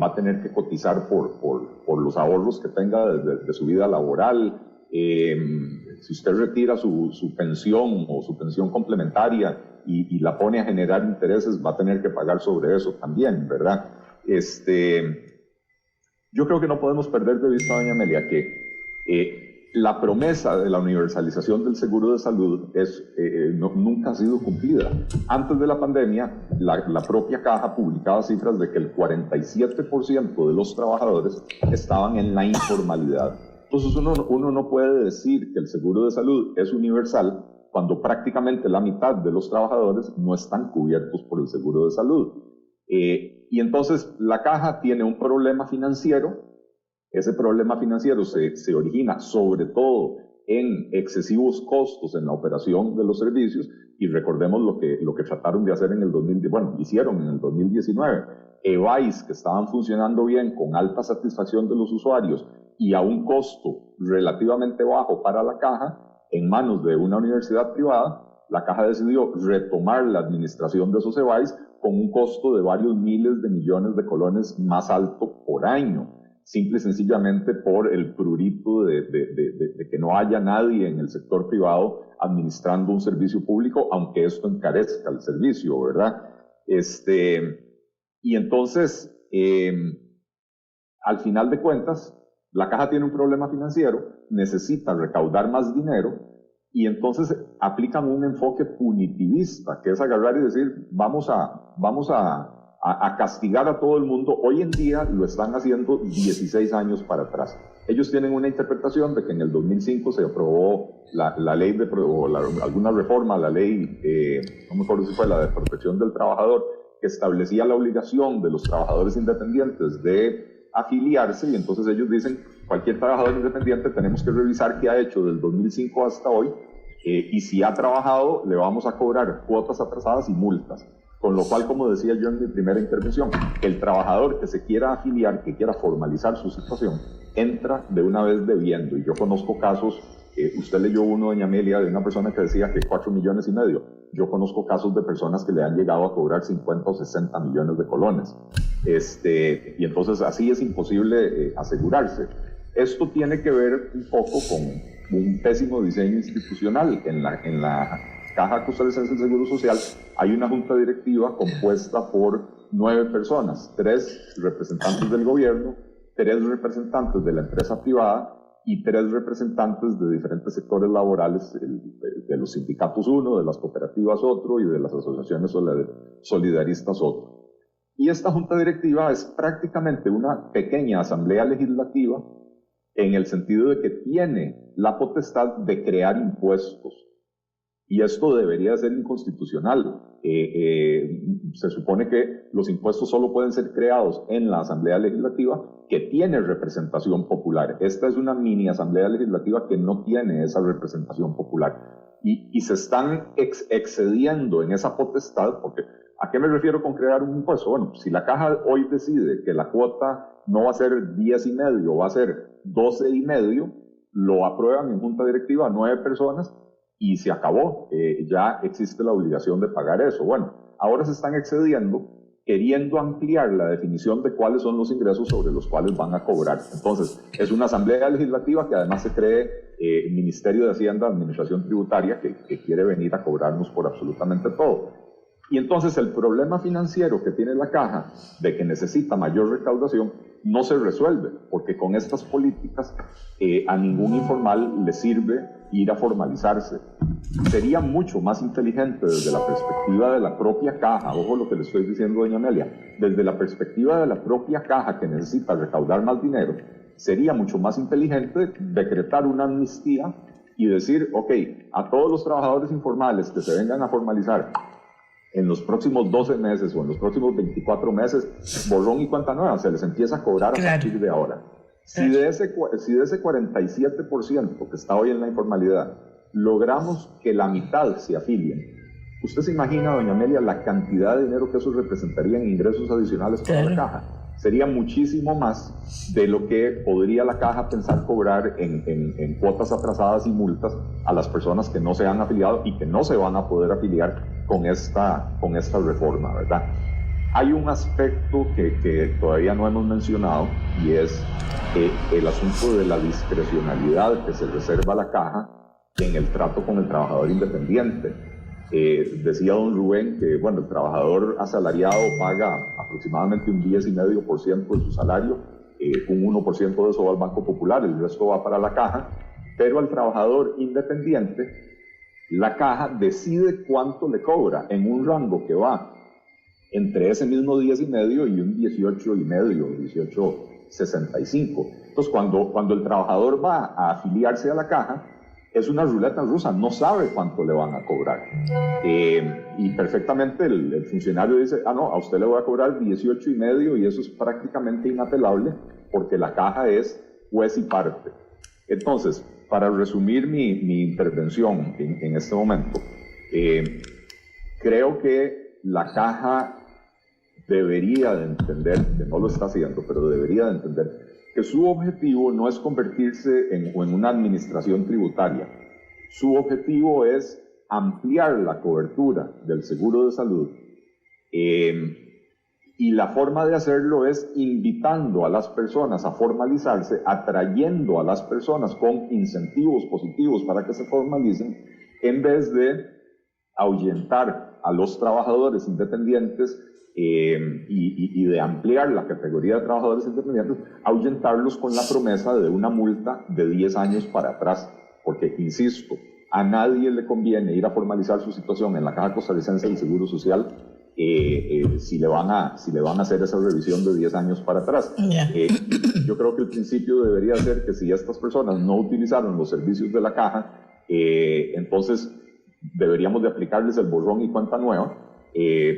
va a tener que cotizar por los ahorros que tenga de su vida laboral. Si usted retira su pensión o su pensión complementaria y la pone a generar intereses, va a tener que pagar sobre eso también, ¿verdad? Yo creo que no podemos perder de vista, doña Amelia, que la promesa de la universalización del seguro de salud nunca ha sido cumplida. Antes de la pandemia, la propia Caja publicaba cifras de que el 47% de los trabajadores estaban en la informalidad. Entonces uno no puede decir que el seguro de salud es universal cuando prácticamente la mitad de los trabajadores no están cubiertos por el seguro de salud. Y entonces la Caja tiene un problema financiero. Ese problema financiero se origina sobre todo en excesivos costos en la operación de los servicios, y recordemos lo que trataron de hacer hicieron en el 2019. EVAIS, que estaban funcionando bien, con alta satisfacción de los usuarios y a un costo relativamente bajo para la Caja, en manos de una universidad privada, la Caja decidió retomar la administración de esos EVAIS con un costo de varios miles de millones de colones más alto por año, simple y sencillamente por el prurito de que no haya nadie en el sector privado administrando un servicio público, aunque esto encarezca el servicio, ¿verdad? Y entonces, al final de cuentas, la Caja tiene un problema financiero, necesita recaudar más dinero, y entonces aplican un enfoque punitivista, que es agarrar y decir, vamos a castigar a todo el mundo. Hoy en día lo están haciendo 16 años para atrás. Ellos tienen una interpretación de que en el 2005 se aprobó la ley alguna reforma a la ley, no me acuerdo si fue la de protección del trabajador, que establecía la obligación de los trabajadores independientes de afiliarse, y entonces ellos dicen, cualquier trabajador independiente tenemos que revisar qué ha hecho del 2005 hasta hoy, y si ha trabajado le vamos a cobrar cuotas atrasadas y multas. Con lo cual, como decía yo en mi primera intervención, el trabajador que se quiera afiliar, que quiera formalizar su situación, entra de una vez debiendo. Y yo conozco casos, usted leyó uno, doña Amelia, de una persona que decía que 4,5 millones. Yo conozco casos de personas que le han llegado a cobrar 50 o 60 millones de colones. Y entonces así es imposible asegurarse. Esto tiene que ver un poco con un pésimo diseño institucional. En la Caja Costarricense del Seguro Social hay una junta directiva compuesta por 9 personas, 3 representantes del gobierno, 3 representantes de la empresa privada y 3 representantes de diferentes sectores laborales, de los sindicatos uno, de las cooperativas otro y de las asociaciones solidaristas otro. Y esta junta directiva es prácticamente una pequeña asamblea legislativa en el sentido de que tiene la potestad de crear impuestos. Y esto debería ser inconstitucional. Se supone que los impuestos solo pueden ser creados en la Asamblea Legislativa, que tiene representación popular. Esta es una mini Asamblea Legislativa que no tiene esa representación popular. Y se están excediendo en esa potestad, porque ¿a qué me refiero con crear un impuesto? Bueno, si la Caja hoy decide que la cuota no va a ser 10,5, va a ser 12,5, lo aprueban en junta directiva 9 personas, y se acabó, ya existe la obligación de pagar eso. Bueno, ahora se están excediendo, queriendo ampliar la definición de cuáles son los ingresos sobre los cuales van a cobrar. Entonces, es una asamblea legislativa que además se cree Ministerio de Hacienda, Administración Tributaria, que quiere venir a cobrarnos por absolutamente todo. Y entonces el problema financiero que tiene la Caja, de que necesita mayor recaudación, no se resuelve, porque con estas políticas a ningún informal le sirve ir a formalizarse. Sería mucho más inteligente desde la perspectiva de la propia Caja, ojo lo que le estoy diciendo, doña Amelia, desde la perspectiva de la propia Caja, que necesita recaudar más dinero, sería mucho más inteligente decretar una amnistía y decir, ok, a todos los trabajadores informales que se vengan a formalizar en los próximos 12 meses o en los próximos 24 meses, borrón y cuenta nueva, se les empieza a cobrar a partir de ahora. Si de ese 47% que está hoy en la informalidad, logramos que la mitad se afilien, ¿usted se imagina, doña Amelia, la cantidad de dinero que eso representaría en ingresos adicionales para la Caja? Sería muchísimo más de lo que podría la Caja pensar cobrar en cuotas atrasadas y multas a las personas que no se han afiliado y que no se van a poder afiliar con esta reforma, ¿verdad? Hay un aspecto que todavía no hemos mencionado y es el asunto de la discrecionalidad que se reserva a la caja en el trato con el trabajador independiente. Decía don Rubén que, bueno, el trabajador asalariado paga aproximadamente un 10,5% de su salario, un 1% de eso va al Banco Popular, el resto va para la caja, pero al trabajador independiente la caja decide cuánto le cobra en un rango que va entre ese mismo 10,5 y un 18,5, 18,65. Entonces, cuando el trabajador va a afiliarse a la caja, es una ruleta rusa, no sabe cuánto le van a cobrar. Y perfectamente el funcionario dice, no, a usted le voy a cobrar 18,5 y eso es prácticamente inapelable porque la caja es juez y parte. Entonces, para resumir mi intervención en este momento, creo que la caja debería de entender, que no lo está haciendo, pero debería de entender que su objetivo no es convertirse en una administración tributaria. Su objetivo es ampliar la cobertura del seguro de salud y la forma de hacerlo es invitando a las personas a formalizarse, atrayendo a las personas con incentivos positivos para que se formalicen, en vez de ahuyentar a los trabajadores independientes y de ampliar la categoría de trabajadores independientes, ahuyentarlos con la promesa de una multa de 10 años para atrás, porque, insisto, a nadie le conviene ir a formalizar su situación en la Caja Costarricense del Seguro Social si le van a hacer esa revisión de 10 años para atrás. Yo creo que el principio debería ser que si estas personas no utilizaron los servicios de la Caja, entonces deberíamos de aplicarles el borrón y cuenta nueva,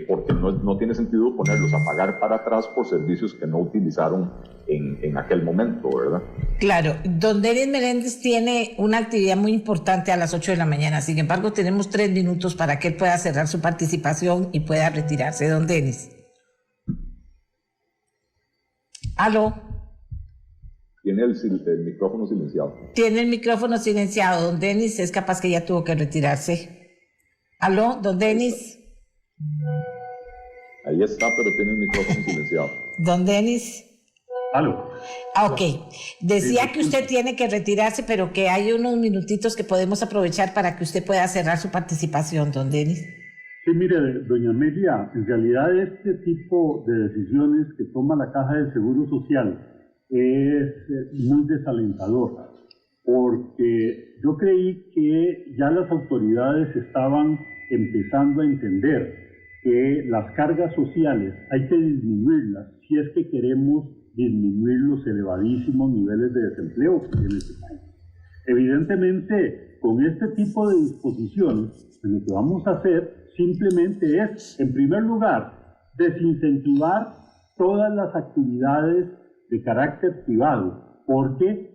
porque no tiene sentido ponerlos a pagar para atrás por servicios que no utilizaron en aquel momento, ¿verdad? Claro, don Denis Meléndez tiene una actividad muy importante a las 8 de la mañana, sin embargo tenemos 3 minutos para que él pueda cerrar su participación y pueda retirarse. Don Denis. ¿Aló? Tiene el micrófono silenciado. Tiene el micrófono silenciado. Don Denis, es capaz que ya tuvo que retirarse. ¿Aló, don Denis? Ahí está, pero tiene el micrófono silenciado. Don Denis. ¿Aló? Ok. Decía que usted tiene que retirarse, pero que hay unos minutitos que podemos aprovechar para que usted pueda cerrar su participación, don Denis. Sí, mire, doña Amelia, en realidad este tipo de decisiones que toma la Caja del Seguro Social es muy desalentador, porque yo creí que ya las autoridades estaban empezando a entender que las cargas sociales hay que disminuirlas si es que queremos disminuir los elevadísimos niveles de desempleo que tiene este país. Evidentemente, con este tipo de disposiciones, lo que vamos a hacer simplemente es, en primer lugar, desincentivar todas las actividades de carácter privado, porque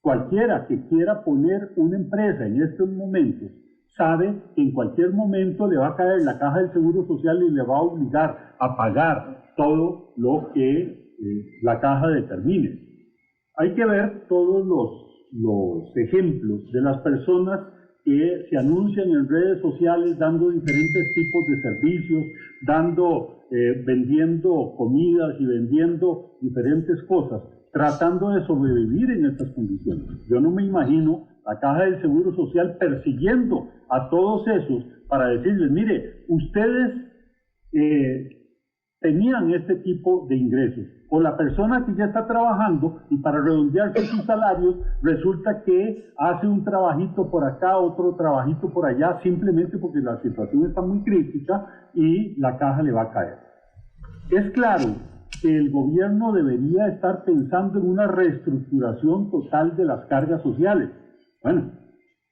cualquiera que quiera poner una empresa en estos momentos sabe que en cualquier momento le va a caer la Caja del Seguro Social y le va a obligar a pagar todo lo que la Caja determine. Hay que ver todos los ejemplos de las personas que se anuncian en redes sociales dando diferentes tipos de servicios, vendiendo comidas y vendiendo diferentes cosas, tratando de sobrevivir en estas condiciones. Yo no me imagino la Caja del Seguro Social persiguiendo a todos esos para decirles, mire, ustedes tenían este tipo de ingresos, o la persona que ya está trabajando y para redondearse sus salarios resulta que hace un trabajito por acá, otro trabajito por allá, simplemente porque la situación está muy crítica y la caja le va a caer. Es claro que el gobierno debería estar pensando en una reestructuración total de las cargas sociales. Bueno,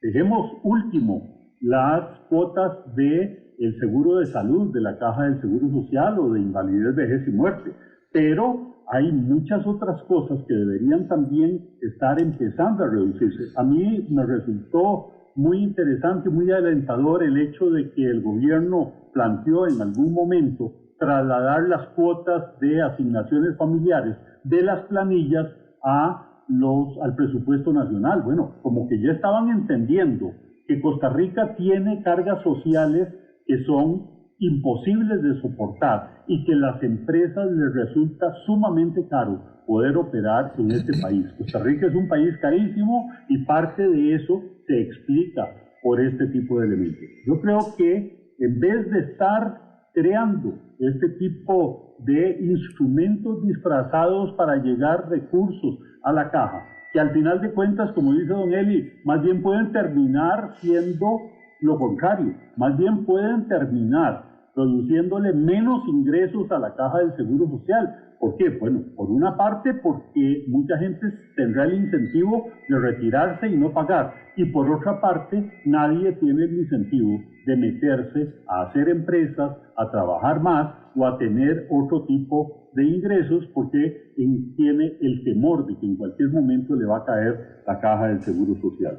dejemos último las cuotas del seguro de salud, de la Caja del Seguro Social o de invalidez, vejez y muerte, pero hay muchas otras cosas que deberían también estar empezando a reducirse. A mí me resultó muy interesante, muy alentador el hecho de que el gobierno planteó en algún momento trasladar las cuotas de asignaciones familiares de las planillas al presupuesto nacional. Bueno, como que ya estaban entendiendo que Costa Rica tiene cargas sociales que son imposibles de soportar y que las empresas les resulta sumamente caro poder operar en este país. Costa Rica es un país carísimo y parte de eso se explica por este tipo de elementos. Yo creo que en vez de estar creando este tipo de instrumentos disfrazados para llegar recursos a la caja, que al final de cuentas, como dice don Eli, más bien pueden terminar siendo lo contrario, más bien pueden terminar produciéndole menos ingresos a la caja del Seguro Social. ¿Por qué? Bueno, por una parte porque mucha gente tendrá el incentivo de retirarse y no pagar, y por otra parte nadie tiene el incentivo de meterse a hacer empresas, a trabajar más o a tener otro tipo de ingresos porque tiene el temor de que en cualquier momento le va a caer la caja del Seguro Social.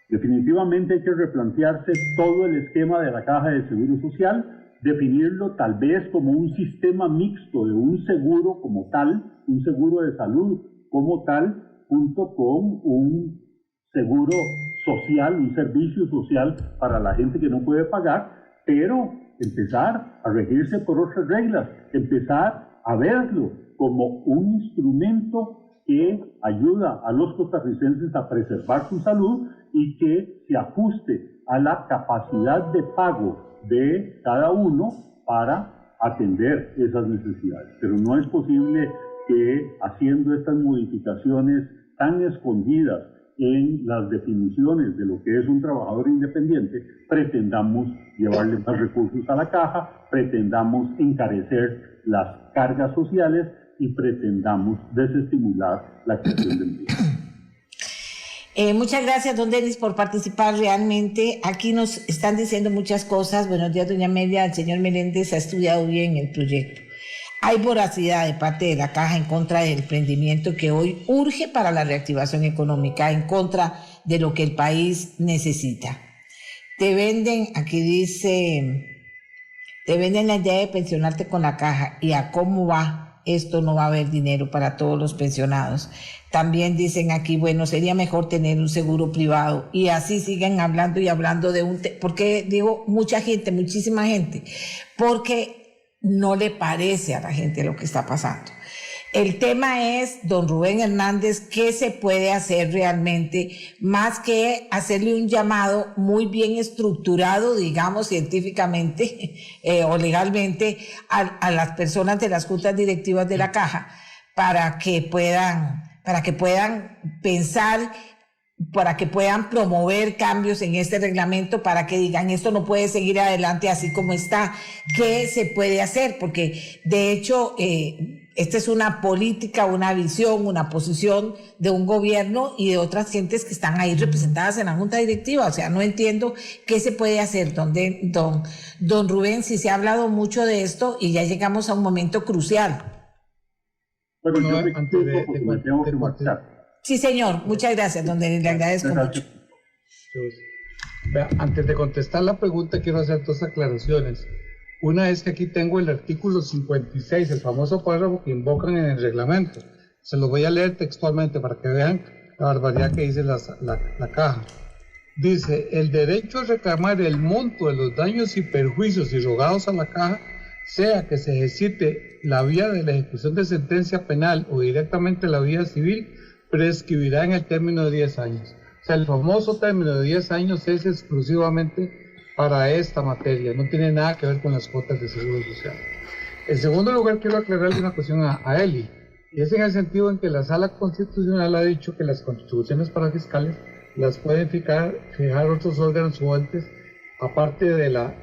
Definitivamente hay que replantearse todo el esquema de la caja del Seguro Social, definirlo tal vez como un sistema mixto de un seguro como tal, un seguro de salud como tal, junto con un seguro social, un servicio social para la gente que no puede pagar, pero empezar a regirse por otras reglas, empezar a verlo como un instrumento que ayuda a los costarricenses a preservar su salud y que se ajuste a la capacidad de pago de cada uno para atender esas necesidades. Pero no es posible que haciendo estas modificaciones tan escondidas en las definiciones de lo que es un trabajador independiente, pretendamos llevarle más recursos a la caja, pretendamos encarecer las cargas sociales y pretendamos desestimular la creación de empleo. Muchas gracias, don Denis, por participar realmente. Aquí nos están diciendo muchas cosas. Buenos días, doña Amelia. El señor Meléndez ha estudiado bien el proyecto. Hay voracidad de parte de la Caja en contra del emprendimiento que hoy urge para la reactivación económica, en contra de lo que el país necesita. Te venden, aquí dice, te venden la idea de pensionarte con la Caja y a cómo va. Esto no va a haber dinero para todos los pensionados. También dicen aquí, bueno, sería mejor tener un seguro privado y así siguen hablando y hablando de porque digo mucha gente, muchísima gente, porque no le parece a la gente lo que está pasando. El tema es, don Rubén Hernández, ¿qué se puede hacer realmente? Más que hacerle un llamado muy bien estructurado, digamos, científicamente o legalmente a las personas de las juntas directivas de la Caja para que puedan pensar, para que puedan promover cambios en este reglamento, para que digan esto no puede seguir adelante así como está. ¿Qué se puede hacer? Porque de hecho esta es una política, una visión, una posición de un gobierno y de otras gentes que están ahí representadas en la junta directiva. O sea, no entiendo qué se puede hacer. Don Rubén, si se ha hablado mucho de esto y ya llegamos a un momento crucial. Bueno, yo antes de tengo que marchar. Sí, señor. Muchas gracias, don Denis. Le agradezco mucho. Antes de contestar la pregunta, quiero hacer dos aclaraciones. Una es que aquí tengo el artículo 56, el famoso párrafo que invocan en el reglamento. Se lo voy a leer textualmente para que vean la barbaridad que dice la Caja. Dice, el derecho a reclamar el monto de los daños y perjuicios irrogados a la Caja, sea que se ejercite la vía de la ejecución de sentencia penal o directamente la vía civil, prescribirá en el término de 10 años. O sea, el famoso término de 10 años es exclusivamente para esta materia, no tiene nada que ver con las cuotas de seguro social. En segundo lugar, quiero aclararle una cuestión a Eli, y es en el sentido en que la Sala Constitucional ha dicho que las contribuciones parafiscales las pueden fijar otros órganos o entes aparte de la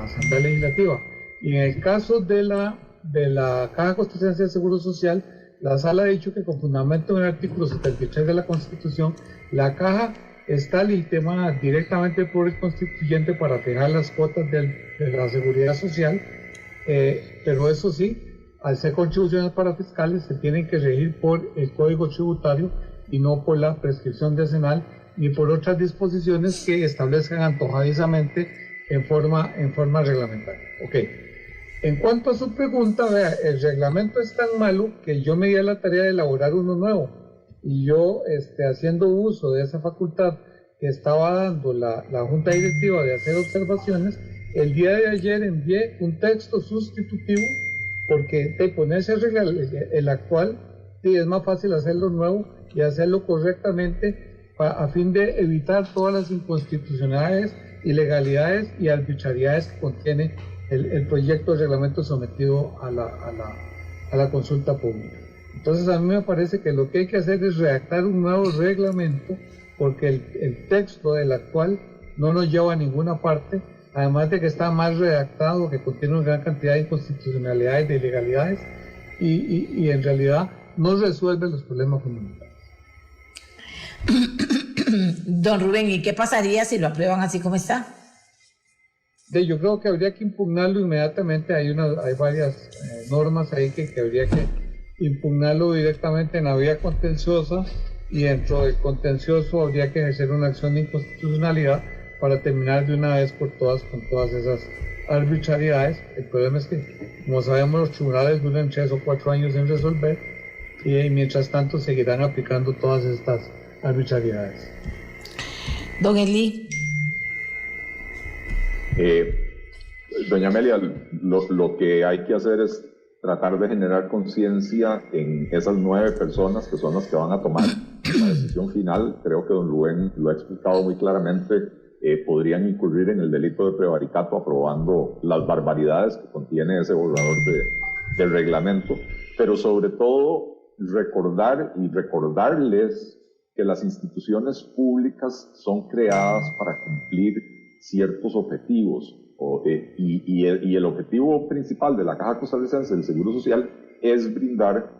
Asamblea Legislativa. Y en el caso de la Caja Costarricense de Seguro Social, la Sala ha dicho que con fundamento en el artículo 73 de la Constitución, la Caja está legitimada directamente por el constituyente para fijar las cuotas de la seguridad social, pero eso sí, al ser contribuciones parafiscales se tienen que regir por el Código Tributario y no por la prescripción decenal ni por otras disposiciones que establezcan antojadizamente en forma reglamentaria. Ok. En cuanto a su pregunta, vea, el reglamento es tan malo que yo me di a la tarea de elaborar uno nuevo. Y yo, haciendo uso de esa facultad que estaba dando la Junta Directiva de hacer observaciones, El día de ayer envié un texto sustitutivo porque de ponerse a arreglar el actual, sí, es más fácil hacerlo nuevo y hacerlo correctamente a fin de evitar todas las inconstitucionalidades, ilegalidades y arbitrariedades que contiene el proyecto de reglamento sometido a la consulta pública. Entonces a mí me parece que lo que hay que hacer es redactar un nuevo reglamento porque el texto del actual no nos lleva a ninguna parte, además de que está mal redactado, que contiene una gran cantidad de inconstitucionalidades, de ilegalidades y en realidad no resuelve los problemas fundamentales. Don Rubén, ¿y qué pasaría si lo aprueban así como está? Yo creo que habría que impugnarlo inmediatamente. Hay varias normas ahí que habría que impugnarlo directamente en la vía contenciosa, y dentro del contencioso habría que ejercer una acción de inconstitucionalidad para terminar de una vez por todas con todas esas arbitrariedades. El problema es que, como sabemos, los tribunales duran 3 o 4 años en resolver y mientras tanto seguirán aplicando todas estas arbitrariedades. Don Eli. Doña Amelia, lo que hay que hacer es tratar de generar conciencia en esas 9 personas que son las que van a tomar la decisión final. Creo que don Rubén lo ha explicado muy claramente. Podrían incurrir en el delito de prevaricato aprobando las barbaridades que contiene ese borrador de reglamento, pero sobre todo recordar y recordarles que las instituciones públicas son creadas para cumplir ciertos objetivos y el objetivo principal de la Caja Costarricense del Seguro Social es brindar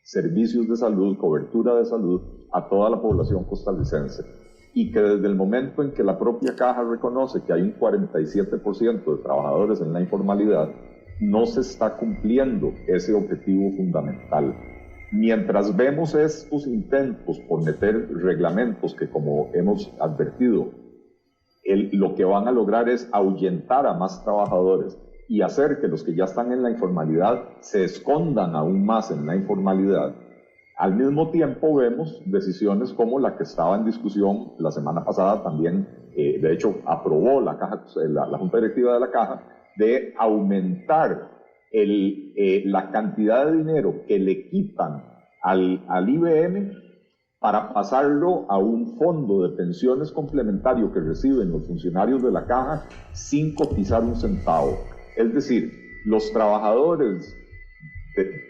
servicios de salud, cobertura de salud a toda la población costarricense, y que desde el momento en que la propia Caja reconoce que hay un 47% de trabajadores en la informalidad, no se está cumpliendo ese objetivo fundamental. Mientras vemos estos intentos por meter reglamentos que, como hemos advertido, lo que van a lograr es ahuyentar a más trabajadores y hacer que los que ya están en la informalidad se escondan aún más en la informalidad, al mismo tiempo vemos decisiones como la que estaba en discusión la semana pasada también, de hecho aprobó la Junta Directiva de la Caja, de aumentar la cantidad de dinero que le quitan al IBM para pasarlo a un fondo de pensiones complementario que reciben los funcionarios de la Caja sin cotizar un centavo. Es decir, los trabajadores,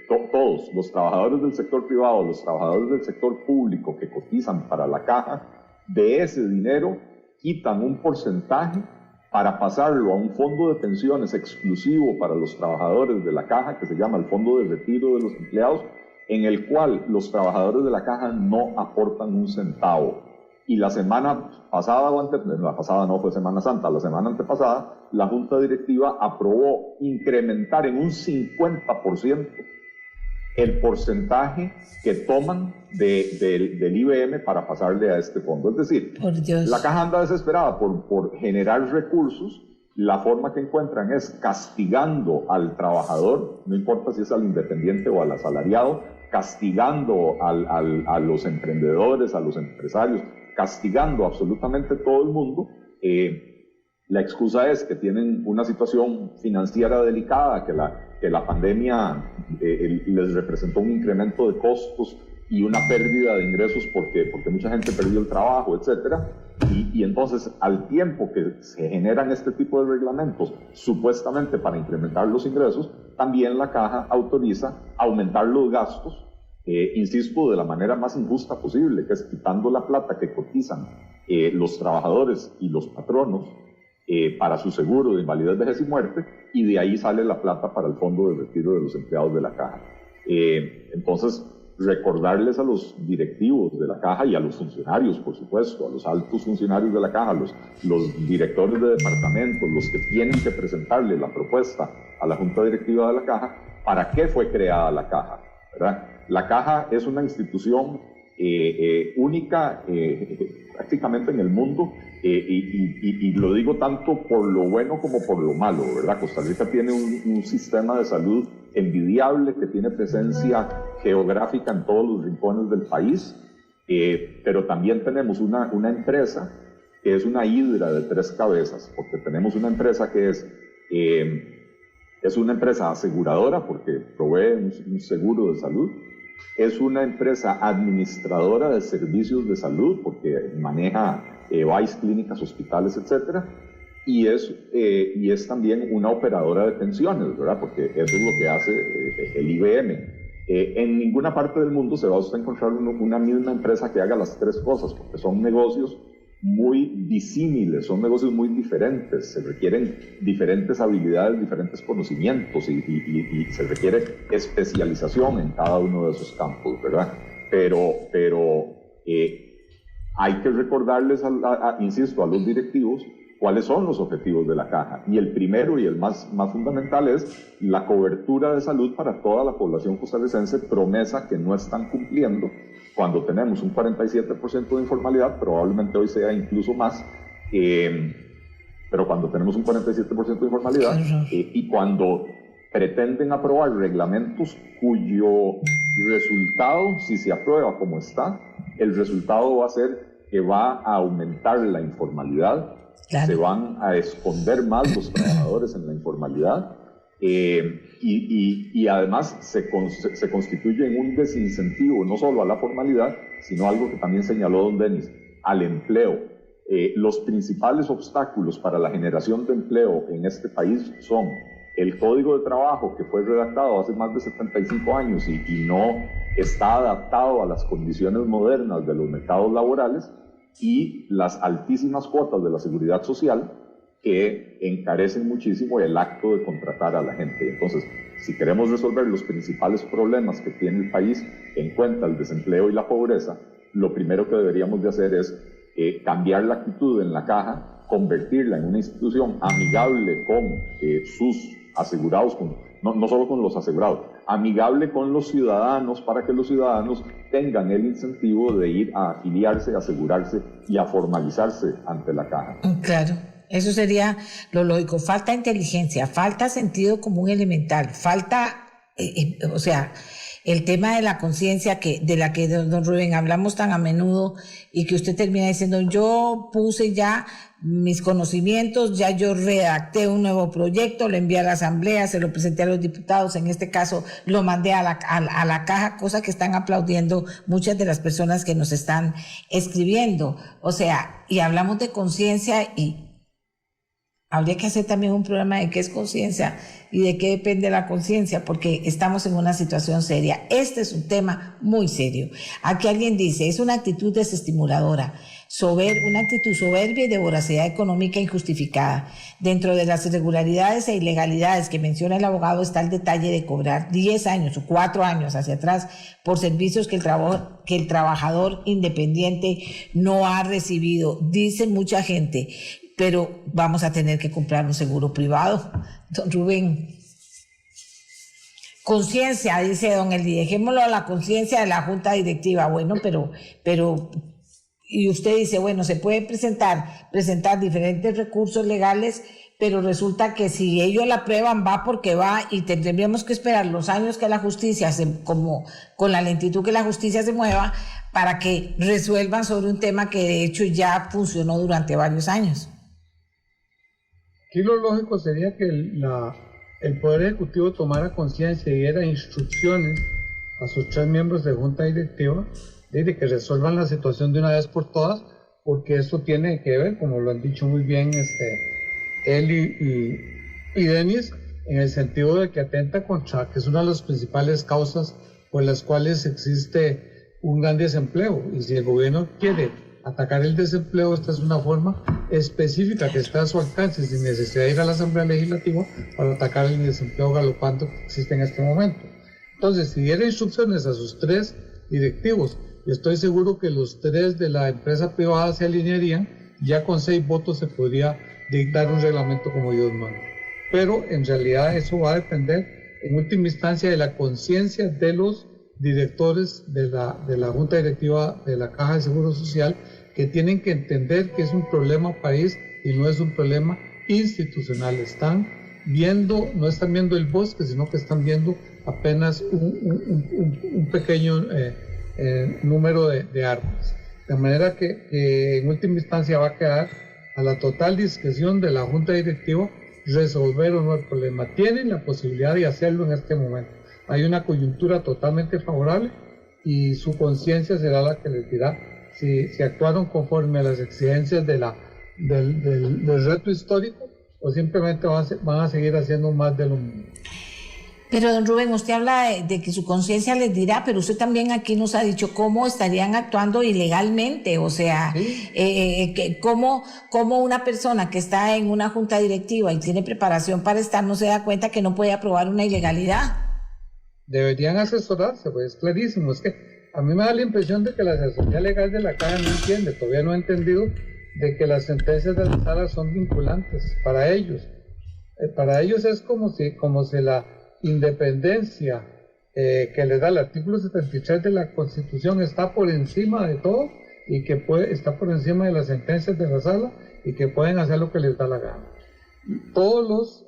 todos los trabajadores del sector privado, los trabajadores del sector público que cotizan para la Caja, de ese dinero quitan un porcentaje para pasarlo a un fondo de pensiones exclusivo para los trabajadores de la Caja, que se llama el Fondo de Retiro de los Empleados, en el cual los trabajadores de la Caja no aportan un centavo. Y la semana pasada, la pasada no fue Semana Santa, la semana antepasada, la Junta Directiva aprobó incrementar en un 50% el porcentaje que toman del IBM para pasarle a este fondo. Es decir, la Caja anda desesperada por generar recursos. La forma que encuentran es castigando al trabajador, no importa si es al independiente o al asalariado, castigando a los emprendedores, a los empresarios, castigando absolutamente todo el mundo. La excusa es que tienen una situación financiera delicada, que la pandemia les representó un incremento de costos y una pérdida de ingresos porque mucha gente perdió el trabajo, etcétera. Y entonces, al tiempo que se generan este tipo de reglamentos, supuestamente para incrementar los ingresos, también la Caja autoriza aumentar los gastos, insisto, de la manera más injusta posible, que es quitando la plata que cotizan los trabajadores y los patronos para su seguro de invalidez, vejez y muerte, y de ahí sale la plata para el fondo de retiro de los empleados de la Caja. Entonces, recordarles a los directivos de la Caja y a los funcionarios, por supuesto, a los altos funcionarios de la Caja, los directores de departamentos, los que tienen que presentarle la propuesta a la Junta Directiva de la Caja, ¿para qué fue creada la Caja? ¿Verdad? La Caja es una institución única prácticamente en el mundo, y lo digo tanto por lo bueno como por lo malo, ¿verdad? Costa Rica tiene un sistema de salud envidiable, que tiene presencia geográfica en todos los rincones del país, pero también tenemos una empresa que es una hidra de 3 cabezas, porque tenemos una empresa que es una empresa aseguradora, porque provee un seguro de salud, es una empresa administradora de servicios de salud, porque maneja EVAIS, clínicas, hospitales, etc. Y es también una operadora de pensiones, ¿verdad? Porque eso es lo que hace el IBM. En ninguna parte del mundo se va a usted encontrar una misma empresa que haga las 3 cosas, porque son negocios muy disímiles, son negocios muy diferentes, se requieren diferentes habilidades, diferentes conocimientos y se requiere especialización en cada uno de esos campos, ¿verdad? Pero hay que recordarles, insisto, a los directivos cuáles son los objetivos de la caja. Y el primero y el más fundamental es la cobertura de salud para toda la población costarricense, promesa que no están cumpliendo cuando tenemos un 47% de informalidad, probablemente hoy sea incluso más, pero cuando tenemos un 47% de informalidad y cuando pretenden aprobar reglamentos cuyo resultado, si se aprueba como está, el resultado va a ser que va a aumentar la informalidad. Claro. Se van a esconder más los trabajadores en la informalidad y además se constituye en un desincentivo no solo a la formalidad, sino algo que también señaló don Denis, al empleo. Los principales obstáculos para la generación de empleo en este país son el Código de Trabajo, que fue redactado hace más de 75 años y no está adaptado a las condiciones modernas de los mercados laborales, y las altísimas cuotas de la seguridad social que encarecen muchísimo el acto de contratar a la gente. Entonces, si queremos resolver los principales problemas que tiene el país en cuenta el desempleo y la pobreza, lo primero que deberíamos de hacer es cambiar la actitud en la caja, convertirla en una institución amigable con sus asegurados, no solo con los asegurados, amigable con los ciudadanos, para que los ciudadanos tengan el incentivo de ir a afiliarse, a asegurarse y a formalizarse ante la caja. Claro, eso sería lo lógico. Falta inteligencia, falta sentido común elemental, falta, o sea, el tema de la conciencia de la que, don Rubén, hablamos tan a menudo y que usted termina diciendo, yo puse ya mis conocimientos, ya yo redacté un nuevo proyecto, lo envié a la asamblea, se lo presenté a los diputados, en este caso lo mandé a la caja, cosa que están aplaudiendo muchas de las personas que nos están escribiendo. O sea, y hablamos de conciencia y habría que hacer también un programa de qué es conciencia y de qué depende la conciencia, porque estamos en una situación seria. Este es un tema muy serio. Aquí alguien dice, es una actitud desestimuladora, una actitud soberbia y de voracidad económica injustificada. Dentro de las irregularidades e ilegalidades que menciona el abogado está el detalle de cobrar 10 años o 4 años hacia atrás por servicios que el trabajador independiente no ha recibido. Dice mucha gente, pero vamos a tener que comprar un seguro privado. Don Rubén, conciencia, dice don Eli, dejémoslo a la conciencia de la junta directiva. Bueno, pero, y usted dice, bueno, se puede presentar diferentes recursos legales, pero resulta que si ellos la aprueban va porque va y tendríamos que esperar los años que la justicia, como con la lentitud que la justicia se mueva, para que resuelvan sobre un tema que de hecho ya funcionó durante varios años. Aquí lo lógico sería que el Poder Ejecutivo tomara conciencia y diera instrucciones a sus 3 miembros de Junta Directiva de que resuelvan la situación de una vez por todas, porque esto tiene que ver, como lo han dicho muy bien él y Denis, en el sentido de que atenta contra, que es una de las principales causas por las cuales existe un gran desempleo. Y si el gobierno quiere atacar el desempleo, esta es una forma específica que está a su alcance, sin necesidad de ir a la Asamblea Legislativa para atacar el desempleo galopante que existe en este momento. Entonces, si diera instrucciones a sus 3 directivos, y estoy seguro que los 3 de la empresa privada se alinearían, ya con 6 votos se podría dictar un reglamento como Dios manda. Pero en realidad eso va a depender en última instancia de la conciencia de los directores de la Junta Directiva de la Caja de Seguro Social, que tienen que entender que es un problema país y no es un problema institucional. No están viendo el bosque, sino que están viendo apenas un pequeño número de árboles. De manera que en última instancia va a quedar a la total discreción de la Junta Directiva resolver o no el problema. Tienen la posibilidad de hacerlo en este momento. Hay una coyuntura totalmente favorable y su conciencia será la que les dirá si actuaron conforme a las exigencias del reto histórico o simplemente van a seguir haciendo más de lo mismo. Pero don Rubén, usted habla de que su conciencia les dirá, pero usted también aquí nos ha dicho cómo estarían actuando ilegalmente, o sea, ¿sí? Cómo una persona que está en una junta directiva y tiene preparación para estar no se da cuenta que no puede aprobar una ilegalidad. Deberían asesorarse, pues es clarísimo. Es que a mí me da la impresión de que la asesoría legal de la Caja no entiende, todavía no ha entendido de que las sentencias de la sala son vinculantes para ellos. Para ellos es como si la independencia que les da el artículo 73 de la Constitución está por encima de todo y que está por encima de las sentencias de la sala y que pueden hacer lo que les da la gana. Todas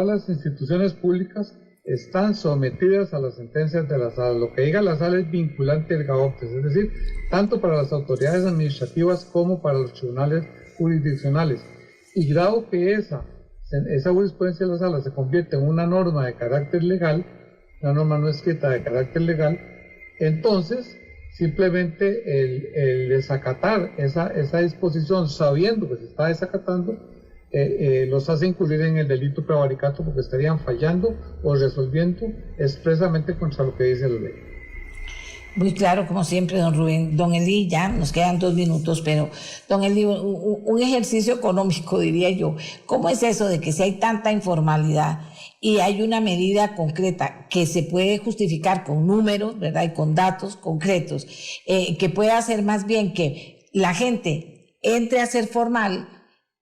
las instituciones públicas están sometidas a las sentencias de la sala. Lo que diga la sala es vinculante erga omnes, es decir, tanto para las autoridades administrativas como para los tribunales jurisdiccionales. Y dado que esa jurisprudencia de la sala se convierte en una norma de carácter legal, una norma no escrita de carácter legal, entonces simplemente el desacatar esa disposición sabiendo que se está desacatando los hace incurrir en el delito prevaricato porque estarían fallando o resolviendo expresamente contra lo que dice la ley. Muy claro, como siempre, don Rubén. Don Eli, ya nos quedan 2 minutos, pero don Eli, un ejercicio económico, diría yo. ¿Cómo es eso de que si hay tanta informalidad y hay una medida concreta que se puede justificar con números, ¿verdad? Y con datos concretos, que pueda hacer más bien que la gente entre a ser formal,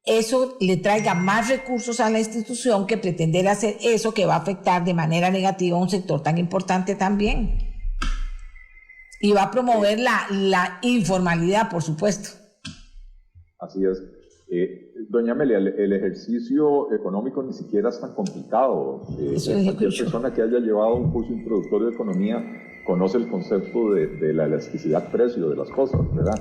eso le traiga más recursos a la institución que pretender hacer eso que va a afectar de manera negativa a un sector tan importante también? Y va a promover la informalidad, por supuesto. Así es. Doña Amelia, el ejercicio económico ni siquiera es tan complicado. Cualquier persona que haya llevado un curso introductorio de economía conoce el concepto de la elasticidad-precio de las cosas, ¿verdad?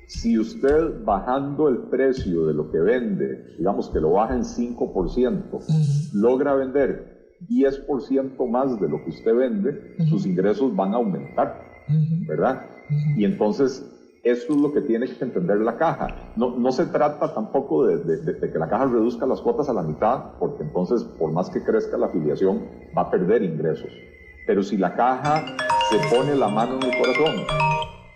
Si usted bajando el precio de lo que vende, digamos que lo baja en 5%, logra vender 10% más de lo que usted vende, sus ingresos van a aumentar, ¿verdad? Y entonces, eso es lo que tiene que entender la Caja. No se trata tampoco de que la Caja reduzca las cuotas a la mitad, porque entonces, por más que crezca la afiliación, va a perder ingresos. Pero si la Caja se pone la mano en el corazón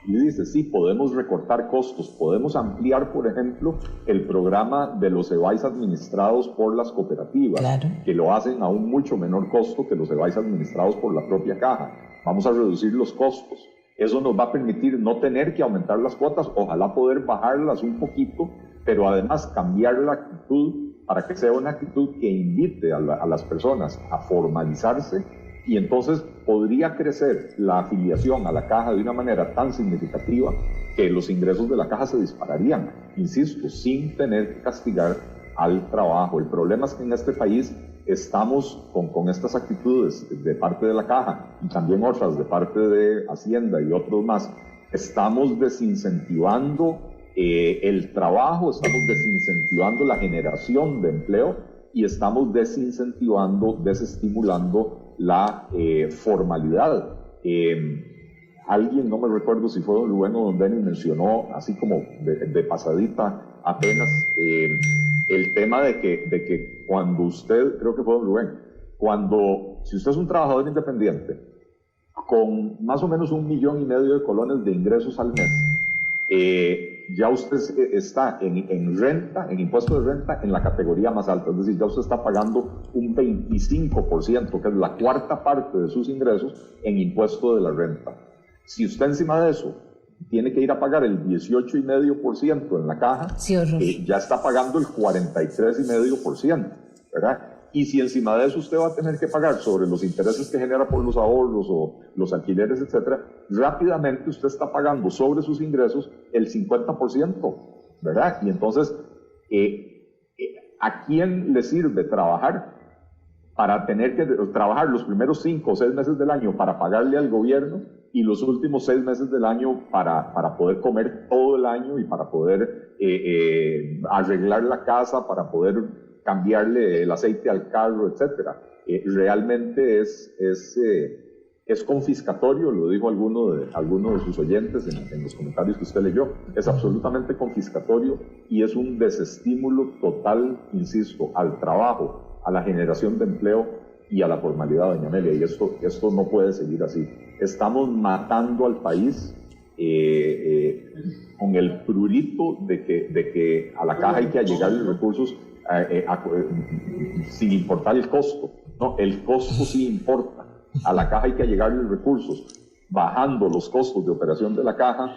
y dice, sí, podemos recortar costos, podemos ampliar, por ejemplo, el programa de los EVAIS administrados por las cooperativas, claro, que lo hacen a un mucho menor costo que los EVAIS administrados por la propia Caja. Vamos a reducir los costos. Eso nos va a permitir no tener que aumentar las cuotas, ojalá poder bajarlas un poquito, pero además cambiar la actitud para que sea una actitud que invite a las personas a formalizarse, y entonces podría crecer la afiliación a la Caja de una manera tan significativa que los ingresos de la Caja se dispararían, insisto, sin tener que castigar al trabajo. El problema es que en este país estamos con estas actitudes de parte de la Caja y también otras de parte de Hacienda y otros más, estamos desincentivando el trabajo, estamos desincentivando la generación de empleo y estamos desestimulando la formalidad. Alguien, no me recuerdo si fue don Rubén o don Denis, mencionó así como de pasadita apenas el tema de que cuando usted, creo que fue don Rubén, si usted es un trabajador independiente con más o menos 1,5 millones de colones de ingresos al mes, ya usted está en renta, en impuesto de renta, en la categoría más alta, es decir, ya usted está pagando un 25%, que es la 4ª parte de sus ingresos, en impuesto de la renta. Si usted encima de eso tiene que ir a pagar el 18,5% en la Caja, sí, ya está pagando el 43,5%, ¿verdad? Y si encima de eso usted va a tener que pagar sobre los intereses que genera por los ahorros o los alquileres, etcétera, rápidamente usted está pagando sobre sus ingresos el 50%, ¿verdad? Y entonces, ¿a quién le sirve trabajar para tener que trabajar los primeros 5 o 6 meses del año para pagarle al gobierno y los últimos 6 meses del año para poder comer todo el año y para poder arreglar la casa, para poder cambiarle el aceite al carro, etc. Realmente es confiscatorio, lo dijo alguno de sus oyentes en los comentarios que usted leyó, es absolutamente confiscatorio y es un desestímulo total, insisto, al trabajo, a la generación de empleo y a la formalidad, doña Amelia, y esto no puede seguir así. Estamos matando al país con el prurito de que a la caja hay que allegarle recursos sin importar el costo. No, el costo sí importa. A la caja hay que allegarle recursos, bajando los costos de operación de la caja,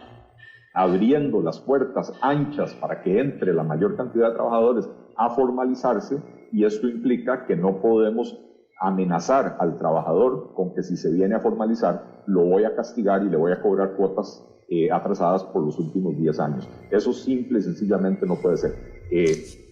abriendo las puertas anchas para que entre la mayor cantidad de trabajadores a formalizarse, y esto implica que no podemos amenazar al trabajador con que si se viene a formalizar, lo voy a castigar y le voy a cobrar cuotas atrasadas por los últimos 10 años. Eso simple y sencillamente no puede ser.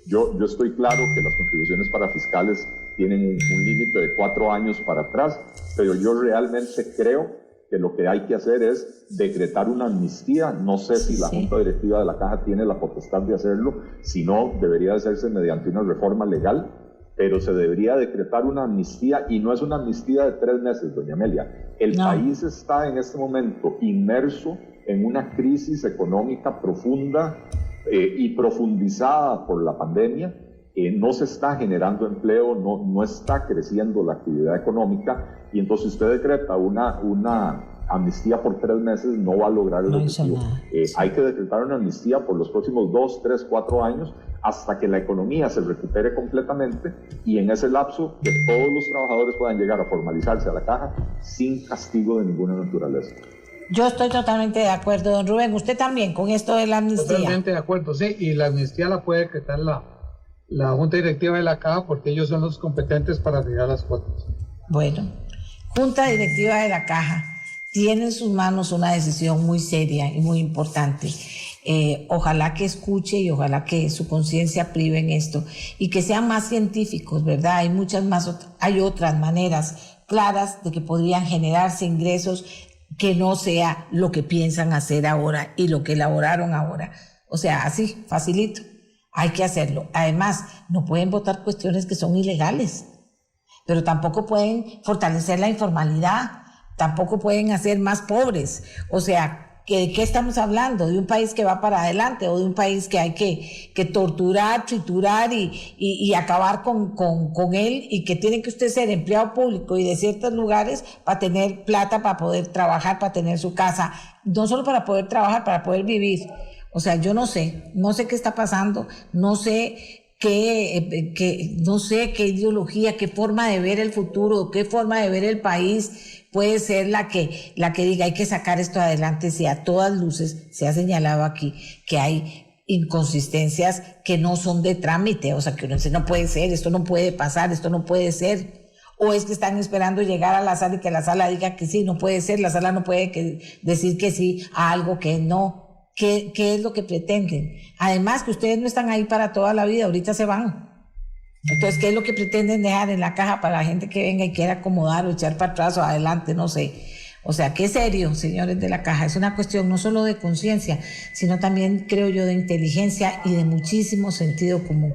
Yo estoy claro que las contribuciones para fiscales tienen un límite de 4 años para atrás, pero yo realmente creo que lo que hay que hacer es decretar una amnistía. No sé si la Junta Directiva de la Caja tiene la potestad de hacerlo, si no, debería hacerse mediante una reforma legal, pero se debería decretar una amnistía, y no es una amnistía de 3 meses, doña Amelia. El país está en este momento inmerso en una crisis económica profunda y profundizada por la pandemia. No se está generando empleo, no está creciendo la actividad económica, y entonces usted decreta una amnistía por 3 meses, no va a lograr el objetivo. Hay que decretar una amnistía por los próximos 2, 3, 4 años, hasta que la economía se recupere completamente, y en ese lapso que todos los trabajadores puedan llegar a formalizarse a la caja sin castigo de ninguna naturaleza. Yo estoy totalmente de acuerdo, don Rubén. ¿Usted también con esto de la amnistía? Totalmente de acuerdo, sí. Y la amnistía la puede decretar la Junta Directiva de la Caja, porque ellos son los competentes para fijar las cuotas. Bueno, Junta Directiva de la Caja tiene en sus manos una decisión muy seria y muy importante. Ojalá que escuche y ojalá que su conciencia prive en esto y que sean más científicos, ¿verdad? Hay otras maneras claras de que podrían generarse ingresos que no sea lo que piensan hacer ahora y lo que elaboraron ahora. O sea, así, facilito. Hay que hacerlo. Además, no pueden votar cuestiones que son ilegales, pero tampoco pueden fortalecer la informalidad, tampoco pueden hacer más pobres. O sea, ¿de qué estamos hablando? ¿De un país que va para adelante o de un país que hay que torturar, triturar y acabar con él, y que tiene que usted ser empleado público y de ciertos lugares para tener plata, para poder trabajar, para tener su casa, no solo para poder trabajar, para poder vivir? O sea, yo no sé qué está pasando, no sé qué ideología, qué forma de ver el futuro, qué forma de ver el país puede ser la que diga hay que sacar esto adelante, si a todas luces se ha señalado aquí que hay inconsistencias que no son de trámite. O sea, que uno dice, no puede ser, esto no puede pasar, esto no puede ser. O es que están esperando llegar a la sala y que la sala diga que sí, no puede ser, la sala no puede decir que sí a algo que no. ¿Qué es lo que pretenden? Además, que ustedes no están ahí para toda la vida, ahorita se van. Entonces, ¿qué es lo que pretenden dejar en la caja para la gente que venga y quiera acomodar o echar para atrás o adelante? No sé. O sea, qué serio, señores de la caja. Es una cuestión no solo de conciencia, sino también, creo yo, de inteligencia y de muchísimo sentido común.